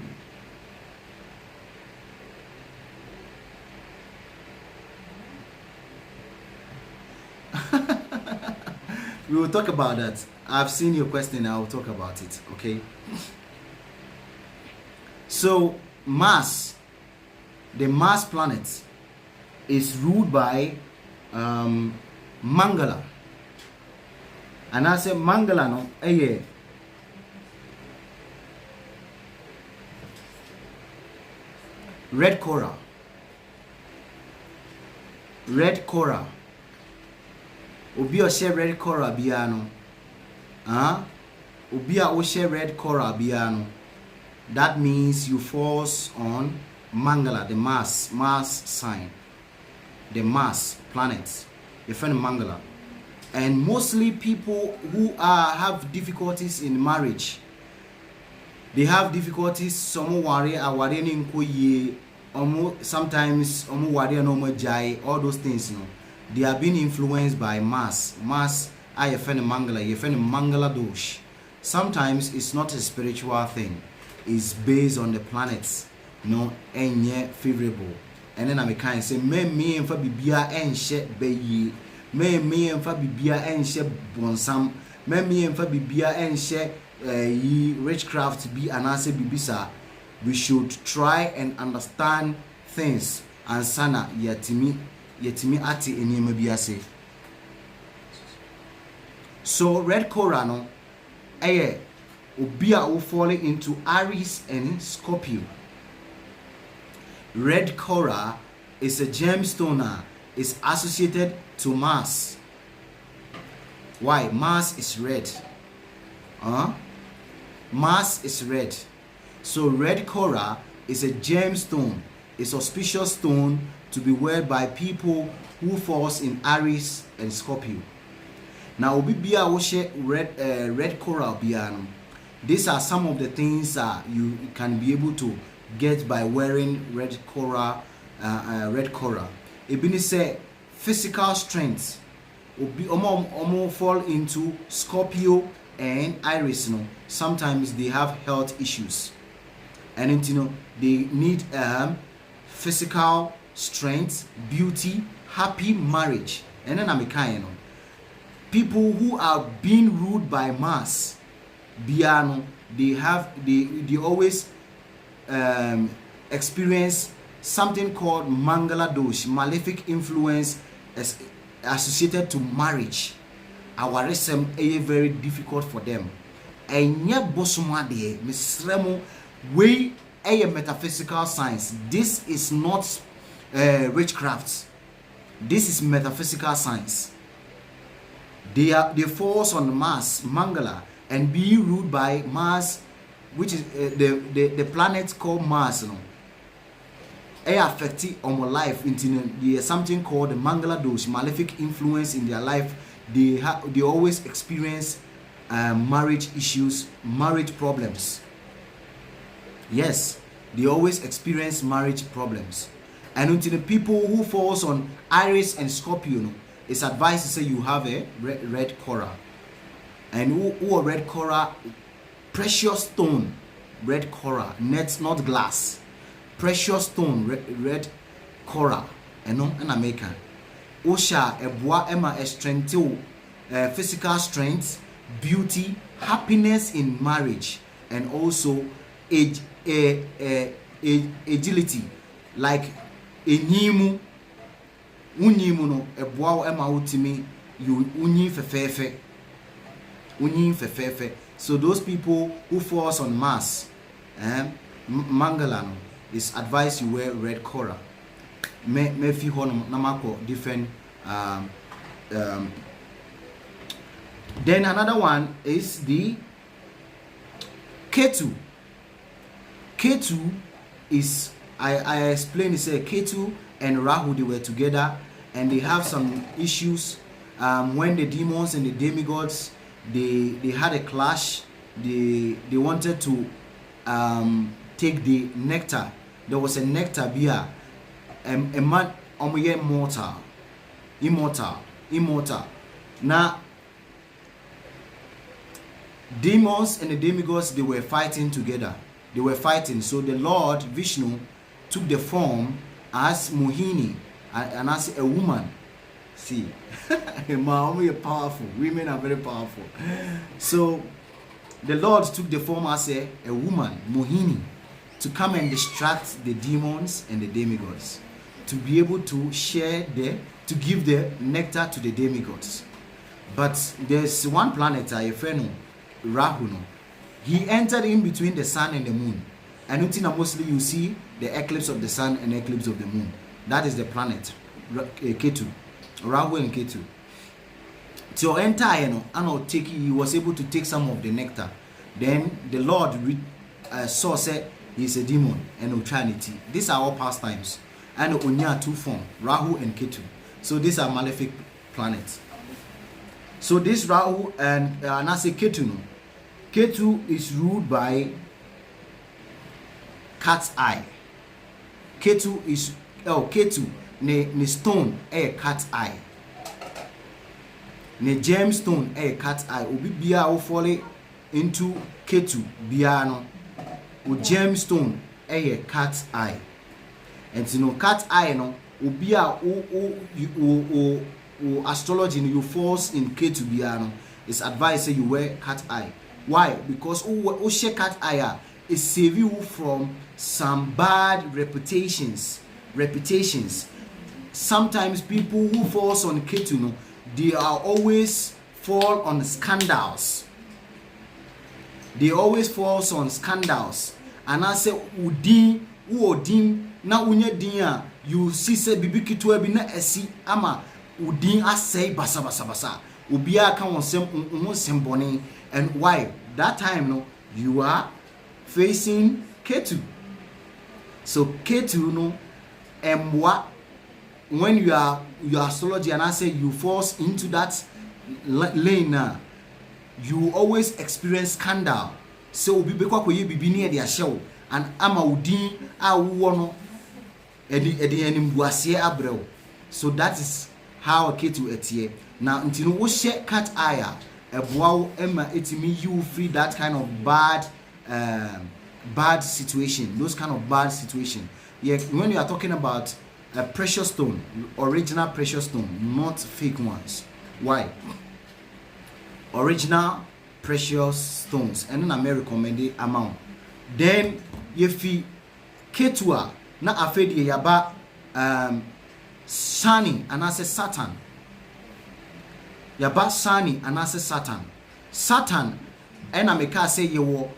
we will talk about that. I've seen your question, I will talk about it, okay? So Mars, the Mars planet, is ruled by Mangala. And I say Mangala red coral. Obi o share red coral biano. Obi o share red coral biano. That means you falls on Mangala, the Mars sign, the Mars planet. You find Mangala, and mostly people who have difficulties in marriage. They have difficulties. Some worry, sometimes all those things. They are being influenced by Mars. I find Mangala. You find Mangala dosh. sometimes it's not a spiritual thing. It's based on the planets, and yet favorable. And then I can say, me and Fabibia and shed bayi, me and Fabibia and shed bonsam, me and Fabibia and shed ye witchcraft be an answer bibisa. We should try and understand things and sana yetimi ati enima biase. So red coral no obia will fall into Aries and Scorpio. Red coral is a gemstone is associated to Mars. Why? Mars is red. Mars is red. So red coral is a gemstone, is auspicious stone to be worn by people who falls in Aries and Scorpio. Now obi bia wo share red coral biano. These are some of the things you can be able to get by wearing red coral. Ebini say physical strength. Obi omo fall into Scorpio and Aries. Sometimes they have health issues, and they need physical strength, beauty, happy marriage. And then I'm kind people who are being ruled by Mars, Biano, they always experience something called Mangala dosh, malefic influence associated to marriage. Our resem is very difficult for them. And yet bosuma de misremo way a metaphysical science. This is not witchcraft. This is metaphysical science. They falls on Mars, Mangala, and be ruled by Mars, which is the planet called Mars. They affect on my life into there's something called the Mangala dosh, malefic influence in their life. They always experience marriage issues, marriage problems. Yes, they always experience marriage problems. And unto the people who falls on Aries and Scorpio, it's advised to say you have a red coral. And who a red coral, precious stone, red coral, not glass. Precious stone, red coral, and American. Osha eboa ema strength, physical strength, beauty, happiness in marriage, and also agility, like enyimu no eboa ema utimi you unyi fefefe. So those people who falls on Mars, Mangala, is advised you wear red coral. Me fi hono namako different. Then another one is the Ketu. Ketu is I explained, say Ketu and Rahu, they were together and they have some issues. When the demons and the demigods they had a clash, they wanted to take the nectar. There was a nectar beer. A man immortal. Now demons and the demigods, they were fighting together. So the Lord Vishnu took the form as Mohini and as a woman. See, we are powerful. Women are very powerful. So the Lord took the form as a woman, Mohini, to come and distract the demons and the demigods, to be able to to give the nectar to the demigods. But there's one planet, Rahu. He entered in between the sun and the moon. And mostly you see the eclipse of the sun and eclipse of the moon. That is the planet, Ketu, Rahu and Ketu. To enter, he was able to take some of the nectar. Then the Lord saw, said, he's a demon and Trinity. These are all pastimes. And Onya two form, Rahu and Ketu. So these are malefic planets. So this Rahu and Nase Ketu, Ketu is ruled by cat's eye. Ketu is Ketu ne stone cat's eye. Ne gemstone cat's eye. Obi bia wo follow into Ketu biano o gemstone cat's eye. And you know cat's eye no obi a o astrology you falls in Ketu biano, it's advised say you wear cat's eye. Why? Because o share cat's eye it save you from some bad reputations. Sometimes people who falls on Ketu no, they are always fall on scandals. They always falls on scandals. And I say udin na unye din you see say bibi Ketu bi na esi ama udin asay basa obi aka wonsem semboni. And why? That time no, you are facing Ketu. So Ketu no emwa when you are astrology and I say you falls into that lane you always experience scandal. So obi be kwa koye bibi ne de show and ama udin a wo no edi enimbuase abrel. So that is how Ketu etie. Now until wo share cat eye eboa emma etimi you free that kind of bad situation, those kind of bad situation. Yeah, when you are talking about a precious stone, original precious stone, not fake ones. Why? Original precious stones and na me recommended amount. Then if you Ketua na afedi yaba Shani and I say Saturn. Yaba Shani and I say Saturn and I make say you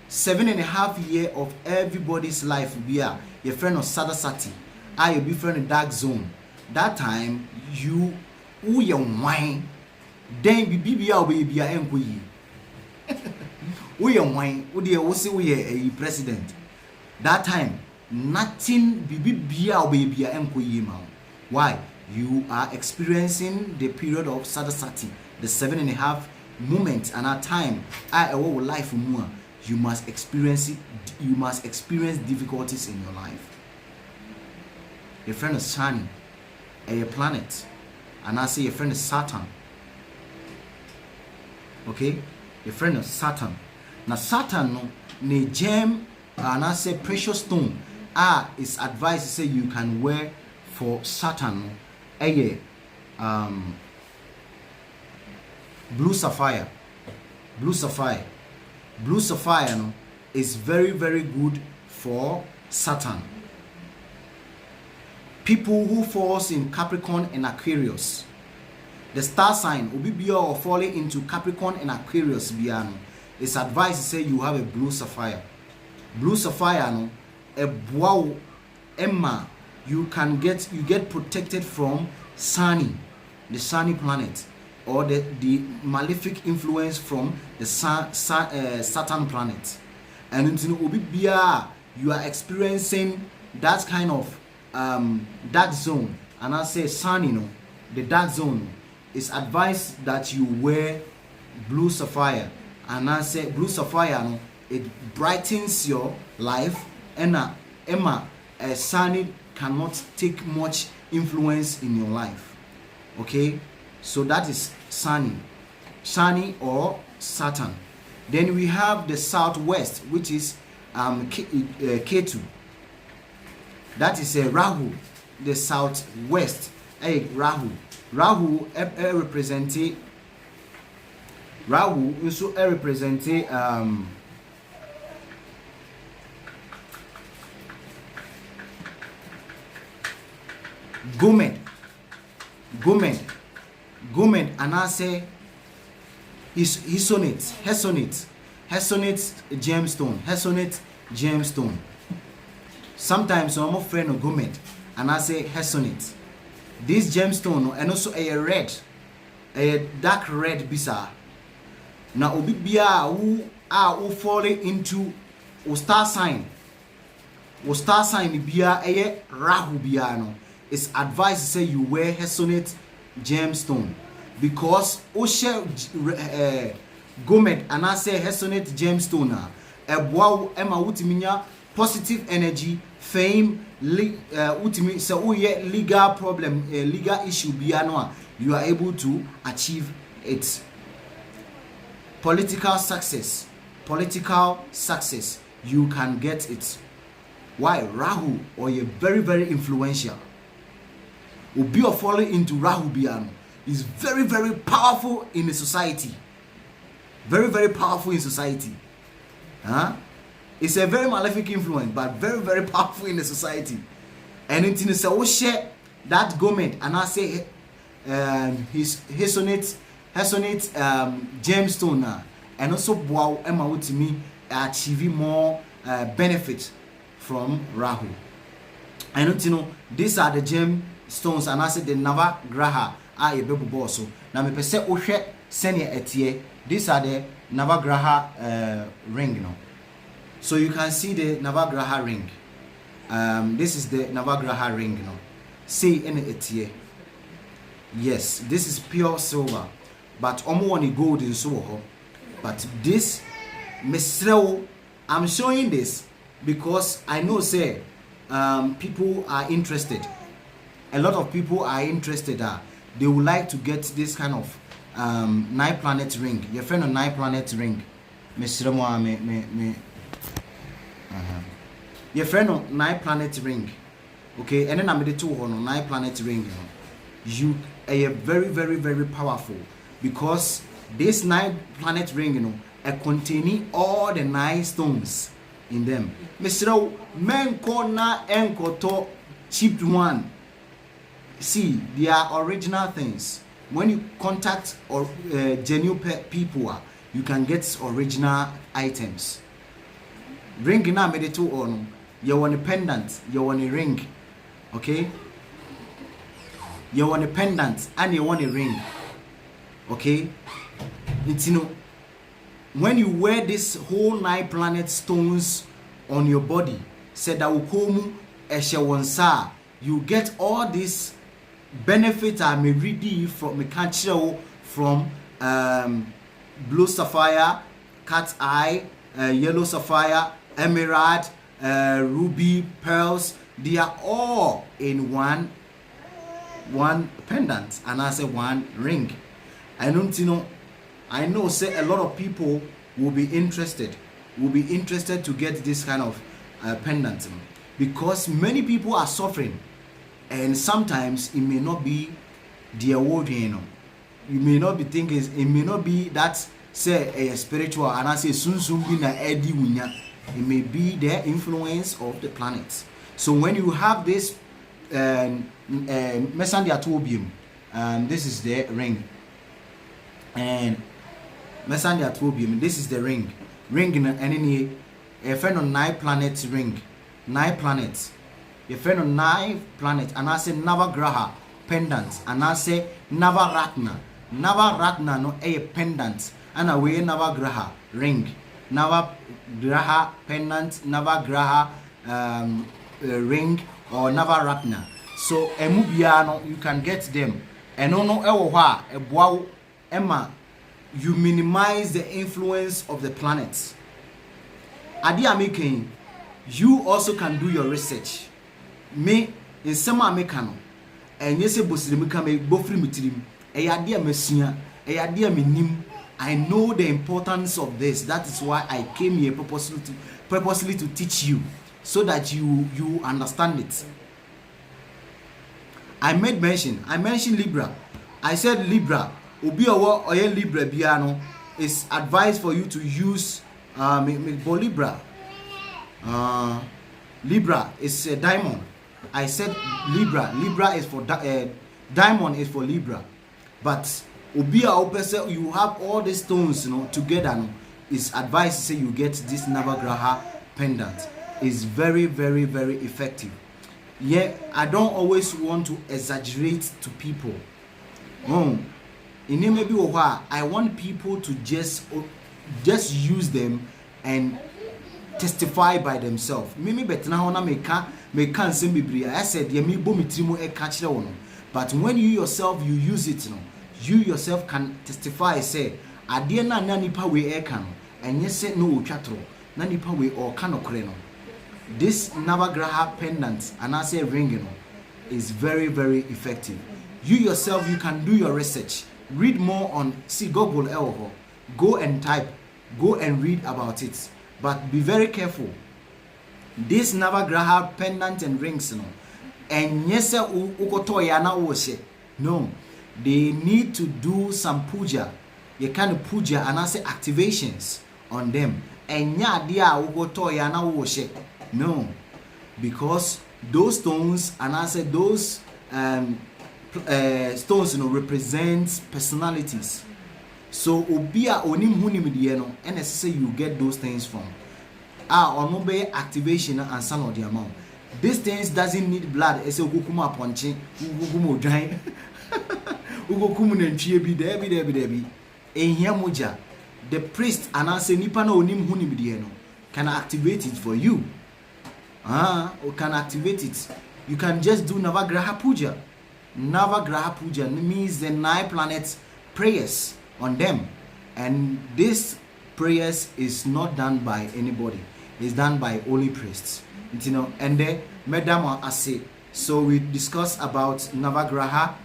7.5 years of everybody's life will be your friend of Sadasati. I will be friend in dark zone. That time you your wine. Then be baby enkoyi. Your wine, we say a president. That time nothing be baby enkoyi ma. Why? You are experiencing the period of Sadasati, the 7.5 moment and at time I will life more. You must experience it. You must experience difficulties in your life. Your friend is Shani, a planet, and I say your friend is Saturn. Okay, your friend is Saturn. Now Saturn no ne gem and I say precious stone. Is advised to say you can wear for Saturn. Blue sapphire. Blue sapphire no, is very good for Saturn. People who falls in Capricorn and Aquarius, the star sign Obibia or falling into Capricorn and Aquarius biano, it's advised to say you have a blue sapphire. Blue sapphire no, a wow emma you get protected from the sunny planet. Or the malefic influence from the Saturn planet. And in Obibia, you are experiencing that kind of dark zone. And I say sun, the dark zone is advised that you wear blue sapphire. And I say blue sapphire, it brightens your life. And Emma, sunny cannot take much influence in your life. Okay? So that is Shani or Saturn. Then we have the southwest, which is Ketu. That is Rahu, the southwest. Rahu represents also represents Gomen and I say Hesonite gemstone. Sometimes I'm friend of Gomen and I say Hesonite. This gemstone and also a dark red bisa. Now Obibia who falling into o star sign bia Rahu biano. It's advised to say you wear Hesonite gemstone because Osha Gomet and I say Hesonite gemstone wow Emma Utiminya positive energy, fame, utimi so legal problem, legal issue biano, you are able to achieve it. Political success, you can get it. Why? Rahu or you're very, very influential. Obi or falling into Rahu Biano is very, very powerful in the society. Very, very powerful in society. It's a very malefic influence, but very, very powerful in the society. And it's in the share that government, and I say his sonnet gemstone, and also wow Emma would to me achieve more benefit from Rahu. I don't these are the gemstones, and I said the Navagraha are a baby boss. Now me pese ohwe senior etie. These are the Navagraha ring, So you can see the Navagraha ring. This is the Navagraha ring, See in etie. Yes, this is pure silver, but only gold in so. But this, Mesreo, I'm showing this because I know, say, people are interested. A lot of people are interested. They would like to get this kind of 9 planet ring. Your friend on 9 planet ring. Your friend on 9 planet ring. Okay, and then I'm the 2 on 9 planet ring. You are very, very, very powerful because this 9 planet ring, containing all the 9 stones in them. Mr. Men corner and koto cheap one. See, they are original things. When you contact or genuine people, you can get original items. Ring na made to on. You want a pendant, you want a ring, okay? You want a pendant and you want a ring, okay? It's when you wear this whole 9 planet stones on your body, said that you get all this benefit I may read from blue sapphire, cat's eye, yellow sapphire, emerald, ruby, pearls. They are all in one pendant, and I say one ring. I know say a lot of people will be interested to get this kind of pendant, because many people are suffering, and sometimes it may not be their word. You may not be thinking, it may not be that say a spiritual, and I say soon be na edi wunya. It may be the influence of the planets. So when you have this mesandiatobium, this is the ring, and mesandiatobium, this is the ring in any a friend on 9 planets ring, 9 planets, a friend on 9 planets, and I say Navagraha pendants, and I say Navaratna no a pendant, and away Navagraha ring, Navagraha pendant, Navagraha ring, or Navaratna. So emubiano, you can get them. And no ewa e boaw emma, you minimize the influence of the planets. Adi amaking, you also can do your research. Me in some Americano, and yes, a bossilimika me bofri mitirim, a idea messia, a idea minim. I know the importance of this. That is why I came here purposely to teach you, so that you understand it. I mentioned Libra. I said Libra. Obi or Libra biano is advised for you to use Libra. Libra is a diamond. I said Libra. Libra is for diamond is for Libra. But Obi or you have all the stones together. It's advised to say you get this Navagraha pendant. It's very, very, very effective. Yeah, I don't always want to exaggerate to people. I want people to just use them and testify by themselves. Mimi betna hona me can say biblia. I said ye me bo mitrimo e ka kire wono. But when you yourself you use it, you yourself can testify, say ade na nipa we e ka no enye se no otwatro na nipa we o ka no kore no. This Navagraha pendant and I say ring is very, very effective. You yourself, you can do your research. Read more on, see Google go and type, go and read about it. But be very careful. This Navagraha pendant and rings, no, and yes, no, they need to do some puja, a kind of puja, and I say activations on them. And no, because those stones, and I say those stones, represent personalities. So obia onim hunim die no, and say you get those things from. Onobe activation and son of the amount. These things doesn't need blood. Ese ukukuma ponche, ukukumo dry. Ukukumu nentrie bi debi. Ehia moja. The priest and I say nipa na onim hunim die no can activate it for you. Or can activate it. You can just do Navagraha Puja. Navagraha Puja means the 9 planets prayers on them, and this prayers is not done by anybody. It's done by only priests. And then Madam Ase. So we discussed about Navagraha,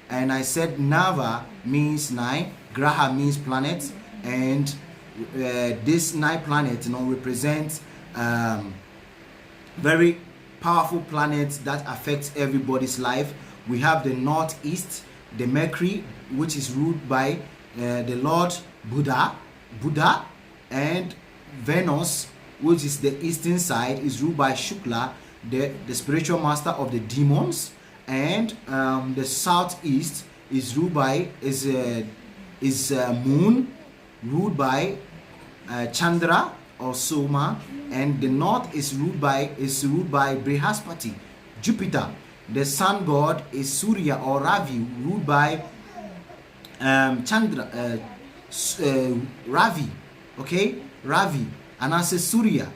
and I said Nava means 9, Graha means planet, and this 9 planet, represents very powerful planets that affect everybody's life. We have the northeast, the Mercury, which is ruled by the Lord Buddha, and Venus, which is the eastern side, is ruled by Shukla, the spiritual master of the demons, and the southeast is ruled by Moon, ruled by Chandra or Soma, and the north is ruled by Brihaspati, Jupiter. The sun god is Surya or Ravi, ruled by Chandra, Ravi, okay, Ravi, and I say Surya.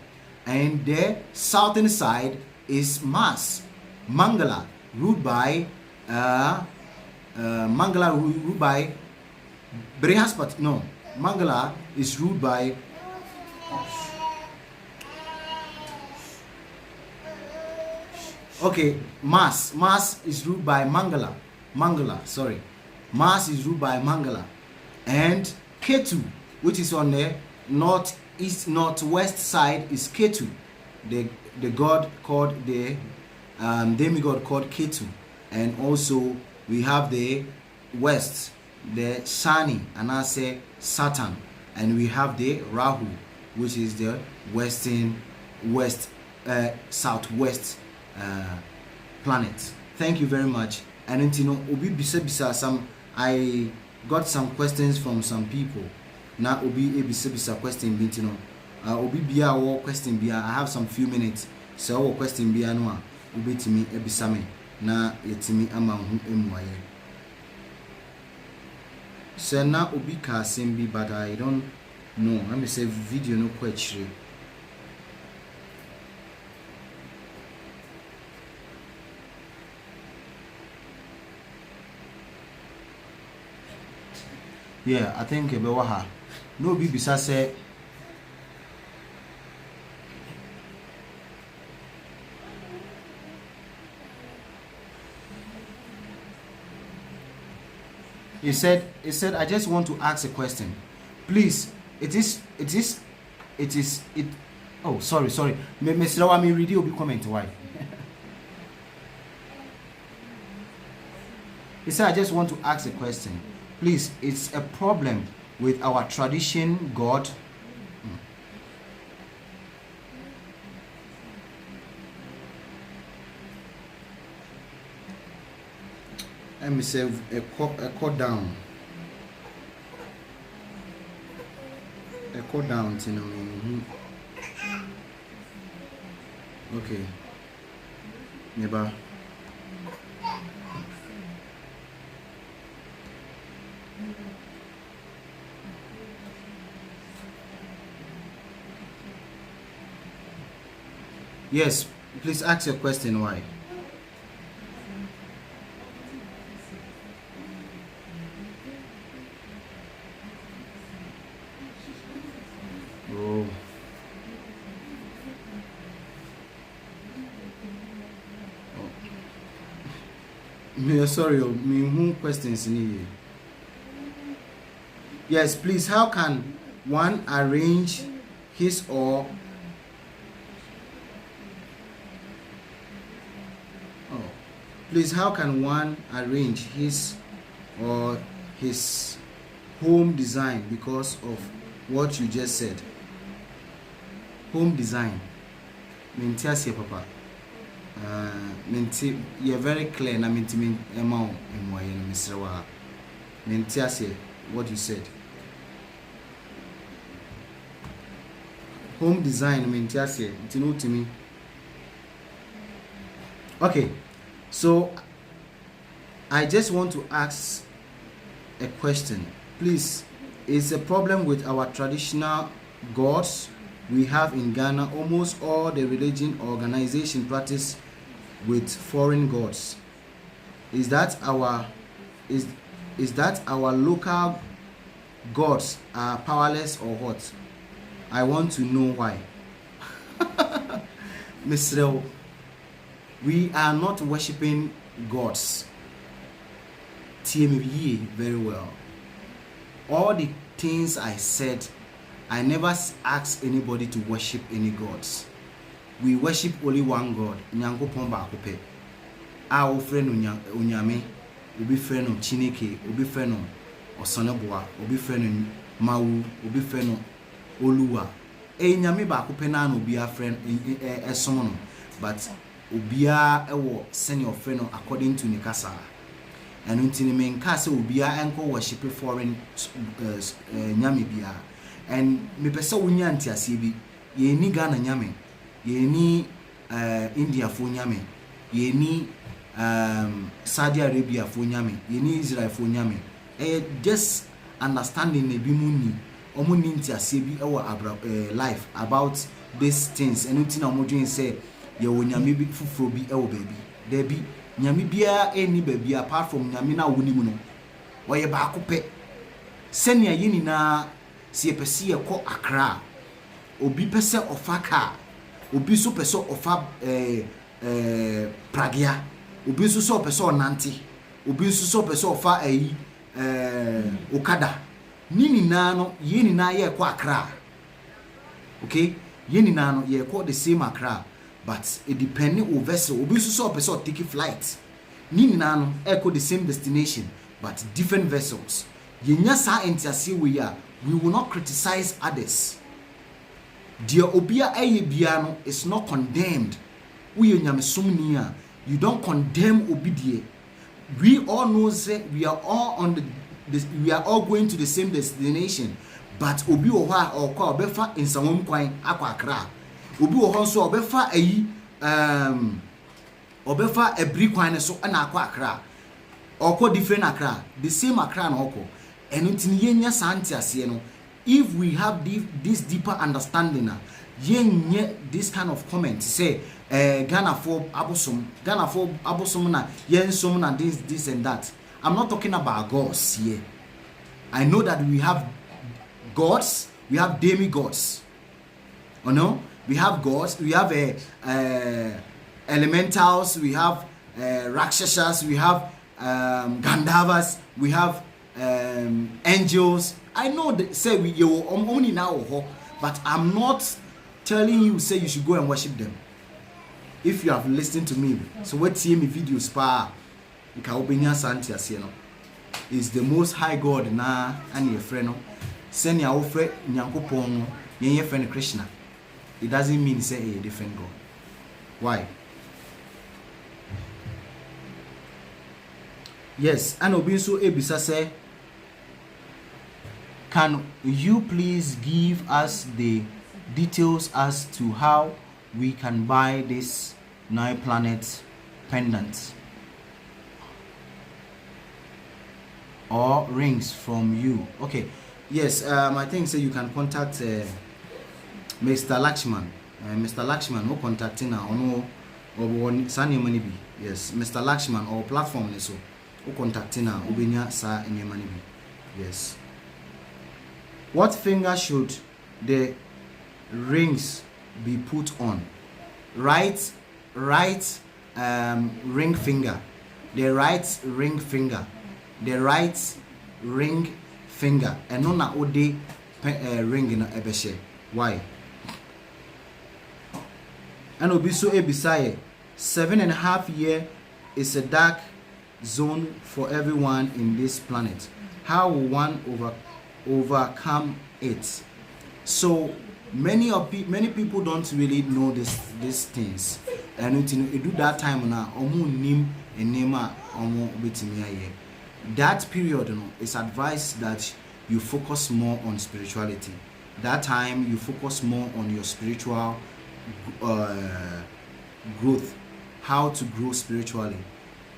And the southern side is Mars, Mangala, ruled by Brihaspati. No, Mangala is ruled by Mars is ruled by Mars is ruled by Mangala, and Ketu, which is on the northwest side, is Ketu, the god called the demigod called Ketu. And also we have the west, the Shani, and I say Saturn, and we have the Rahu, which is the southwest planet. Thank you very much. And obi bisa some, I got some questions from some people. Now obi bisa question bintino. Obi bia wo question bia. I have some few minutes. So wo question bia no obi timi ebisa me na yetimi ama hu emwaye. So now obi ka sembi, but I don't know. Let me say video no question. Yeah, I think Bewaha. No Bibisa say he said, I just want to ask a question. Please, oh, sorry. Mr. Lawami read you comment why. He said, I just want to ask a question. Please, it's a problem with our tradition God. Let me say a cut down. A cut down, Okay. Neighbor. Yes, please ask your question. Why? Oh. Sorry, me who questions in here? Yes, please. How can one arrange his or please, how can one arrange his or his home design because of what you just said? Home design. Mintiasie papa. Minti, you're very clear na minti amount in my Mr. Waha. Mintiasie, what you said. Home design, mintiasie, tinu to me. Okay. So, I just want to ask a question. Please, is a problem with our traditional gods we have in Ghana? Almost all the religion organization practice with foreign gods. Is that our local gods are powerless or what? I want to know why. Mr. We are not worshipping gods. TMV very well. All the things I said, I never asked anybody to worship any gods. We worship only one God. Nyankopon baako pe. Our friend Unyame, obi friend of Chineke, obi friend of Osaneboa, obi friend of Mawu, obi friend of Oluwa. Nyame baako pe na obi a friend esono, but obia ewo send your friend according to Nikasa. And untini men kase obia enko worship foreign nyame bia. And me pesa wunya ntiase bi ye ni Ghana nyame, ye ni India fo nyame, ye ni Saudi Arabia fo nyame, ye ni Israel fo nyame. Just understanding ne bi munni omo ni ntiase bi ewo life about these things. And untini omo dwen say ye wo nyame bi fufuro bi ewo baby. There be nyame bia eni baby apart from nyame na woni mu no. Wo ye ba akopɛ. Senia ye nyina si epesi ekɔ Accra. Obi pese ofa car. Obi so pese ofa Pragia. Obi so pese onante. Obi so pese ofa Okada. Ni nyina no ye nyina ye ekɔ Accra. Okay? Ye nyina no ye ekɔ the same Accra. But it depends on vessel. Obi so person take flight. Ni nyina no echo the same destination, but different vessels. Yenya sa entiase we are. We will not criticize others. Dear obia eye bia no is not condemned. We nyamesum a you don't condemn obidie. We all know that we are all on we are all going to the same destination, but obi oha or kwa obefa in some kwan akwa Accra. Obi wo honso obefa obefa ebri kwan so na akwa Accra okọ different Accra, the same Accra na okọ enu ntini yenya santi ase no. If we have this deeper understanding, yenye this kind of comment say Ghana for abosom na yensom na this and that. I'm not talking about gods here. I know that we have gods, we have demigods. Oh no? We have gods, we have elementals, we have rakshasas, we have Gandharvas, we have angels. I know that say we you only now, but I'm not telling you say you should go and worship them. If you have listened to me, so what see me videos pa ikawobenya santi ase no is the most high God na and your friend no send your friend Nyankopon no your friend Krishna. It doesn't mean say a different God. Why? Yes, and Obinso Ebisa say, can you please give us the details as to how we can buy this 9 planet pendant or rings from you? Okay. Yes, I think so you can contact Mr. Lakshman. Mr. Lakshman, no contacting now, or Sani money be. Yes, Mr. Lakshman or platform so. Who contacting now? Ubenya sa any money be. Yes. What finger should the rings be put on? Right ring finger. The right ring finger. The right ring finger. And no na ode ring in ebeshe. Why? And obi so ebisa 7.5 years is a dark zone for everyone in this planet. How will one overcome it? So many people don't really know these things, and it do that time na omu nim enema omu betimi aye. That period, it's advised that you focus more on spirituality. That time you focus more on your spiritual growth, how to grow spiritually.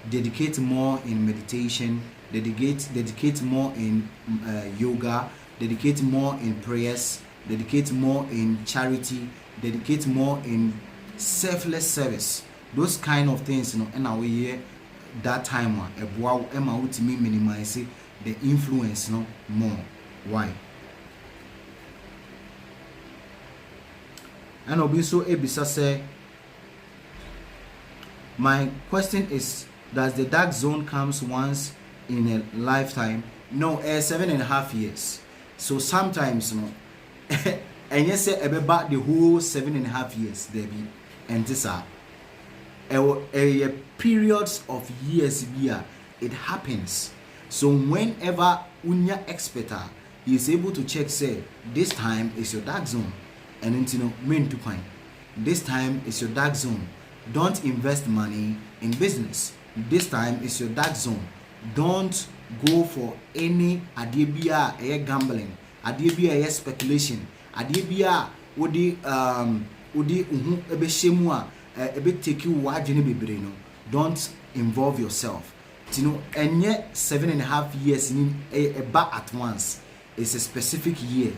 Dedicate more in meditation, dedicate more in yoga, dedicate more in prayers, dedicate more in charity, dedicate more in selfless service. Those kind of things, and our year that time Emma ultimately minimize the influence more. Why? And obiso ebisa say, my question is, does the dark zone comes once in a lifetime? No, 7.5 years. So sometimes and you say about the whole 7.5 years there be, and this are a periods of years here it happens. So whenever unya expert he is able to check, say this time is your dark zone, and main to point, this time is your dark zone. Don't invest money in business. This time is your dark zone. Don't go for any adebia gambling, adebia speculation, adebia udi ebe shemua ebe take you wajeni bebre no. Don't involve yourself. And yet 7.5 years in eba at once. It's a specific year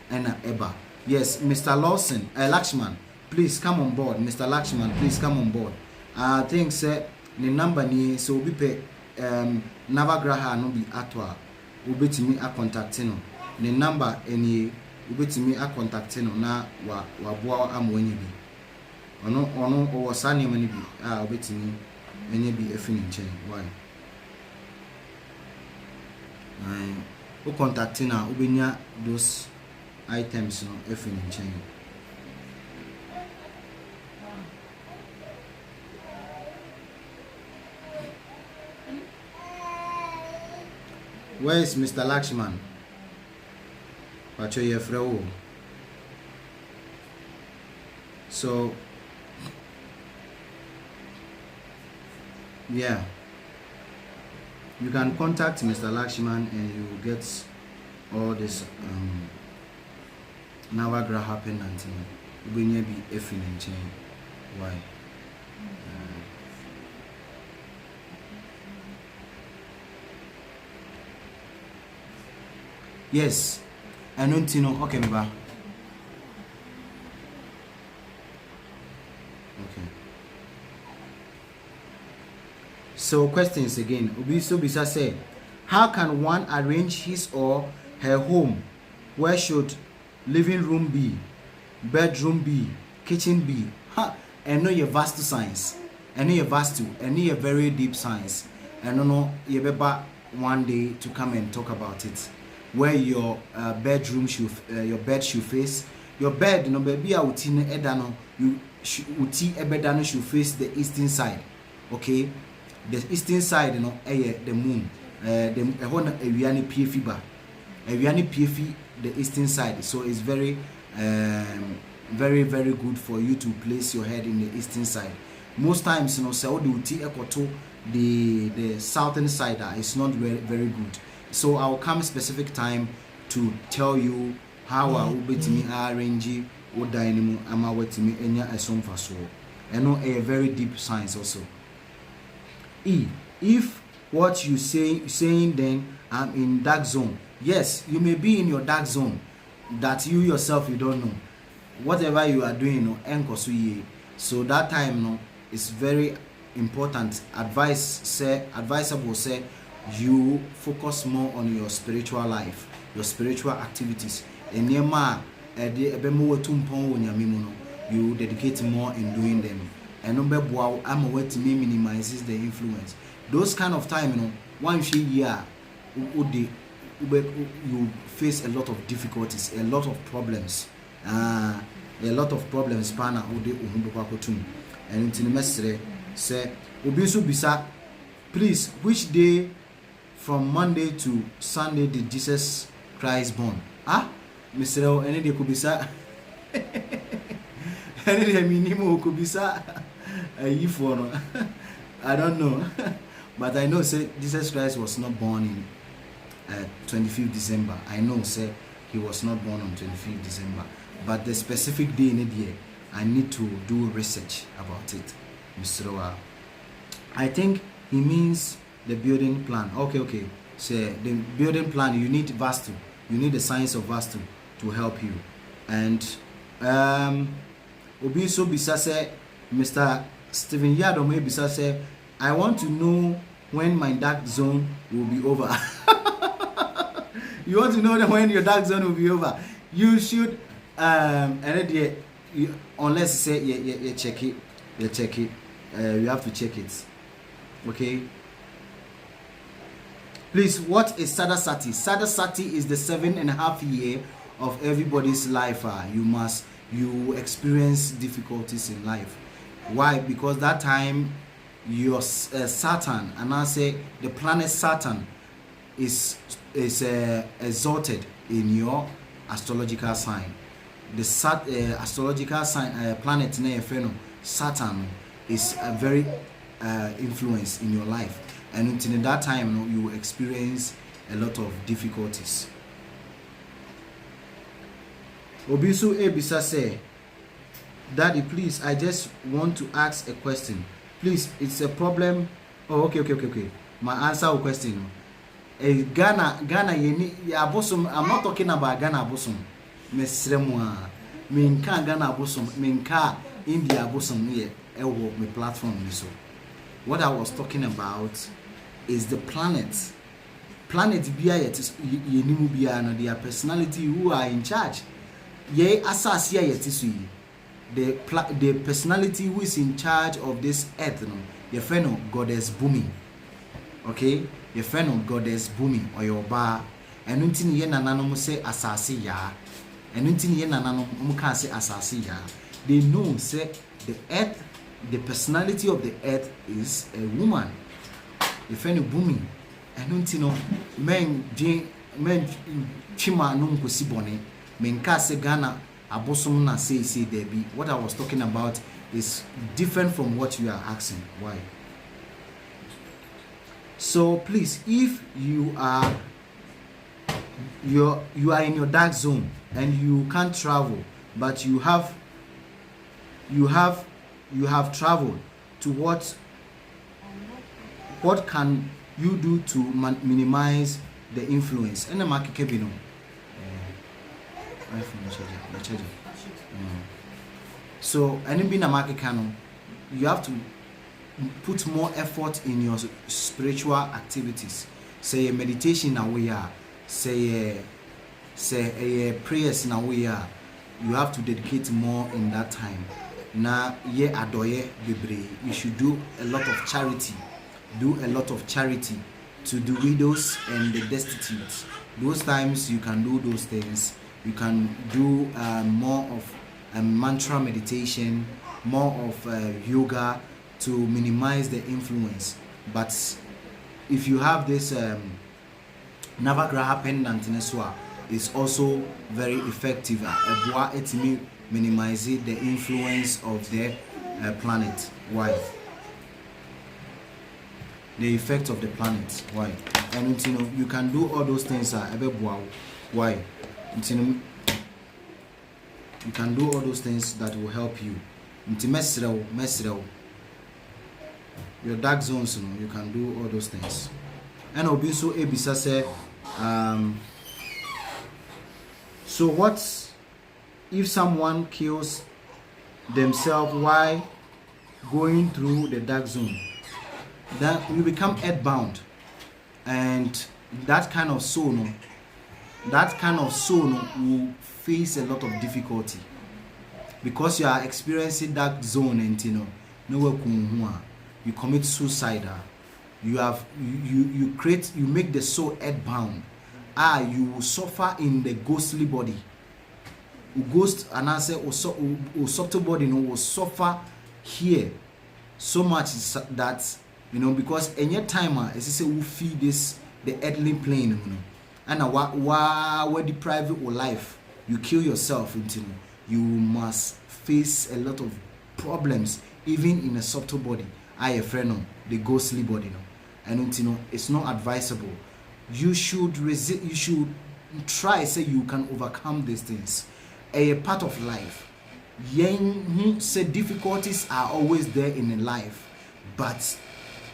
and eba. Yes, Mr. Lawson, Lakshman, please come on board. Mr. Lakshman, please come on board. I think the number ni so be pay Navagraha no be atwa. Ubetimi a contacting. The number any ubetimi a contacting na wa boa amwenye bi. Ono o sani mani bi ubetimi enye bi efini nchen. Why? O contacting na ubenya those items no efini nchen. Where is Mr. Lakshman? Pacho Yefreo. So, yeah, you can contact Mr. Lakshman and you will get all this Navagraha pendant. You will be effing and chain. Why? Yes, I don't know. Okay, okay. So questions again. Ubiso Bisa say, how can one arrange his or her home? Where should living room be, bedroom be, kitchen be? And know your vast science. And know your vast, and know your very deep science. And know you better one day to come and talk about it. Where your bedroom should, your bed should face. Your bed, no baby, I would see edano. You uti ebedano should face the eastern side. Okay, the eastern side, the moon. The hona ewiani piefiba. Ewiani piefi the eastern side. So it's very, very, very good for you to place your head in the eastern side. Most times, so the uti ekoto the southern side is not very, very good. So I'll come specific time to tell you how I will be to me arrange what dynamo am I to me enya esom faso. And know a very deep science also. If what you saying then I'm in dark zone. Yes, you may be in your dark zone that you yourself you don't know. Whatever you are doing so that time is very important. Advisable say you focus more on your spiritual life, your spiritual activities. And you dedicate more in doing them. And I'm aware to me minimizes the influence. Those kind of time, one year you face a lot of difficulties, a lot of problems. A lot of problems pana ode ohumbopakotum. And in mesre say obi so bisa, please, which day from Monday to Sunday did Jesus Christ born? Mr. Any day could be sa. Any day minimum could be sa. I don't know. But I know say Jesus Christ was not born in 25th December. I know say he was not born on 25th December. But the specific day in the year, I need to do research about it. Mr. I think he means the building plan. Okay. So the building plan, you need Vastu. You need the science of Vastu to help you. And Obiso Bisa say, Mr. Stephen Yado may Bisa say, I want to know when my dark zone will be over. You want to know when your dark zone will be over? You should unless you say you check it, you have to check it. Okay. Please, what is Sadasati? Sadasati is the 7.5 year of everybody's life. You experience difficulties in life. Why? Because that time your Saturn, and I say the planet Saturn is exalted in your astrological sign. The astrological sign planet Saturn is a very influence in your life, and until that time you experience a lot of difficulties. Obisu Ebisa say, Daddy, please, I just want to ask a question. Please, it's a problem. Oh, okay. My answer to question. Ghana, abosom. I'm not talking about Ghana abosom. Mesremwa. Minka Ghana abosom. Minka India abosom. My platform. So, what I was talking about is the planets. Planets biya yetis yenimu biya no their personality who are in charge. Ye asasia yetisui. The personality who is in charge of this earth, your friend goddess Bumi. Okay, your friend goddess Bumi or your bar, and until ye nanano say asasi ya, and until ye nanano muka say asasi ya. They know say the earth, the personality of the earth is a woman. Your friend Bumi, and until men chima num kusibone, men kase Ghana. Abosomna say Debbie. What I was talking about is different from what you are asking. Why? So please, if you are in your dark zone and you can't travel, but you have traveled to what can you do to minimize the influence? And the market cabino. So, any being a market canon, you have to put more effort in your spiritual activities. Say a meditation now we are, say a prayers now we are. You have to dedicate more in that time. Now, adoye bebre. You should do a lot of charity. Do a lot of charity to the widows and the destitute. Those times you can do those things. You can do more of mantra meditation, more of yoga to minimize the influence. But if you have this Navagraha pendant in Eswa, it's also very effective. It minimizes the influence of the planet. Why? The effect of the planet. Why? And you can do all those things. Why? You can do all those things that will help you. Your dark zones, you can do all those things. And Obiso Ebisa say, so what if someone kills themselves while going through the dark zone? Then you become earthbound, and that kind of soul will face a lot of difficulty because you are experiencing that zone and you commit suicide. You make the soul earthbound. you will suffer in the ghostly body. Ghost and I say subtle body will suffer here so much that because any timer as I say we feed this the earthly plane and why deprive your life, you kill yourself into you must face a lot of problems even in a subtle body. I a friend the ghostly body and it's not advisable. You should resist, you should try say you can overcome these things. A part of life. Say difficulties are always there in life, but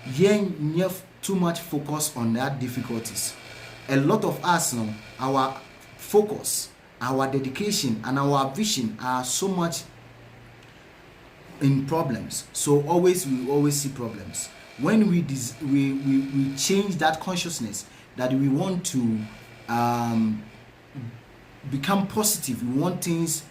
have too much focus on that difficulties. A lot of us now, our focus, our dedication, and our vision are so much in problems. So we always see problems. When we change that consciousness that we want to become positive, we want things,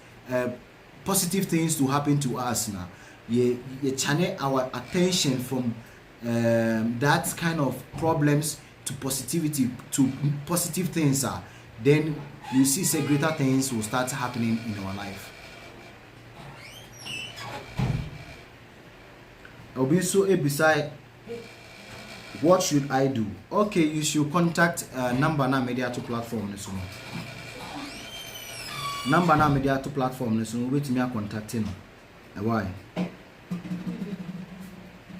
positive things to happen to us now. You channel our attention from that kind of problems to positivity, to positive things then you see say greater things will start happening in our life. Obiso beside, what should I do? Okay, you should contact number na media to platform this one. Number na media to platform this one. Wait me contacting. Why?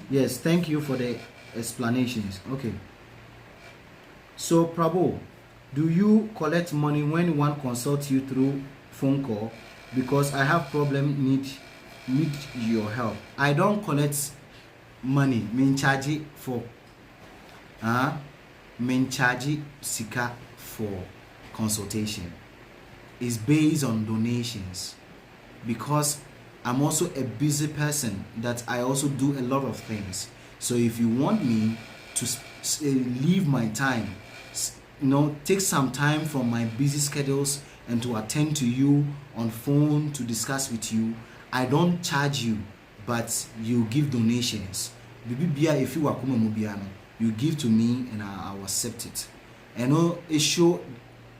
Yes, thank you for the explanations. Okay. So Prabhu, do you collect money when one consults you through phone call? Because I have problem, need your help. I don't collect money. Mean charge it for mean charge sika for consultation. It's based on donations, because I'm also a busy person that I also do a lot of things. So if you want me to leave my time, take some time from my busy schedules and to attend to you on phone to discuss with you, I don't charge you, but you give donations. If you are you give to me and I will accept it. And it show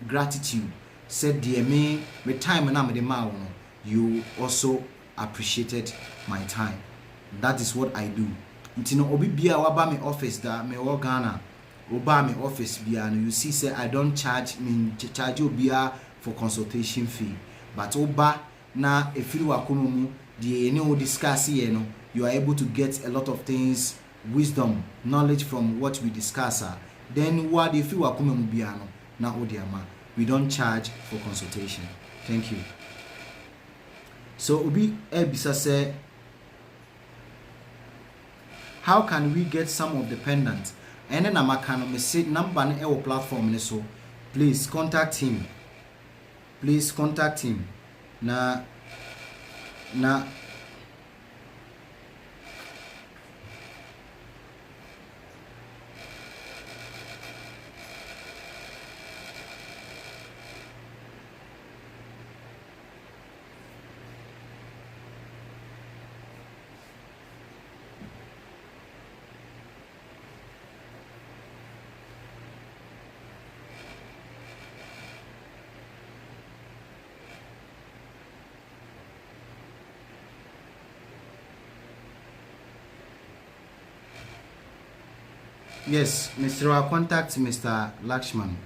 gratitude. Said dear me, with time and I'm you also appreciated my time. That is what I do. Obi bia waba me office da me wo Ghana. Oba me office bia no, you see say I don't charge obia for consultation fee. But oba na efiri wakono mu de ene o discuss here no, you are able to get a lot of things, wisdom, knowledge from what we discuss. Then what if you wakono mu bia no na odiama. We don't charge for consultation. Thank you. So Obi Ebisa say, how can we get some of the pendants? And then I'm a say number on our platform. So please contact him. Please contact him. Na yes, Mr. I'll contact Mr. Lakshman.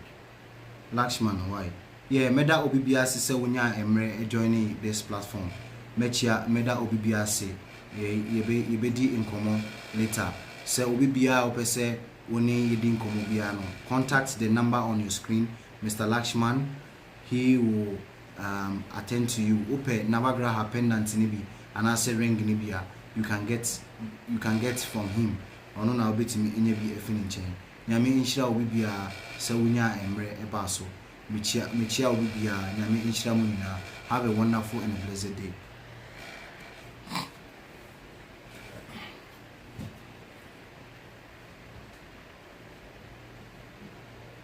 Why? Yeah, Meda Obibiasi say when ya emre joining this platform. Mechia Meda Obibiasi. Ye be di in common later. Say Obibia opese oni ye di in common biano. Contact the number on your screen, Mr. Lakshman. He will attend to you. Ope Navagraha pendant nibi and I say ring nibia. You can get from him. Ono na obetimi enye bi efini nchen nyame nhyira obibia se wonya emre eba so mechia obibia nyame nhyira mu nyina. Have a wonderful and blessed day.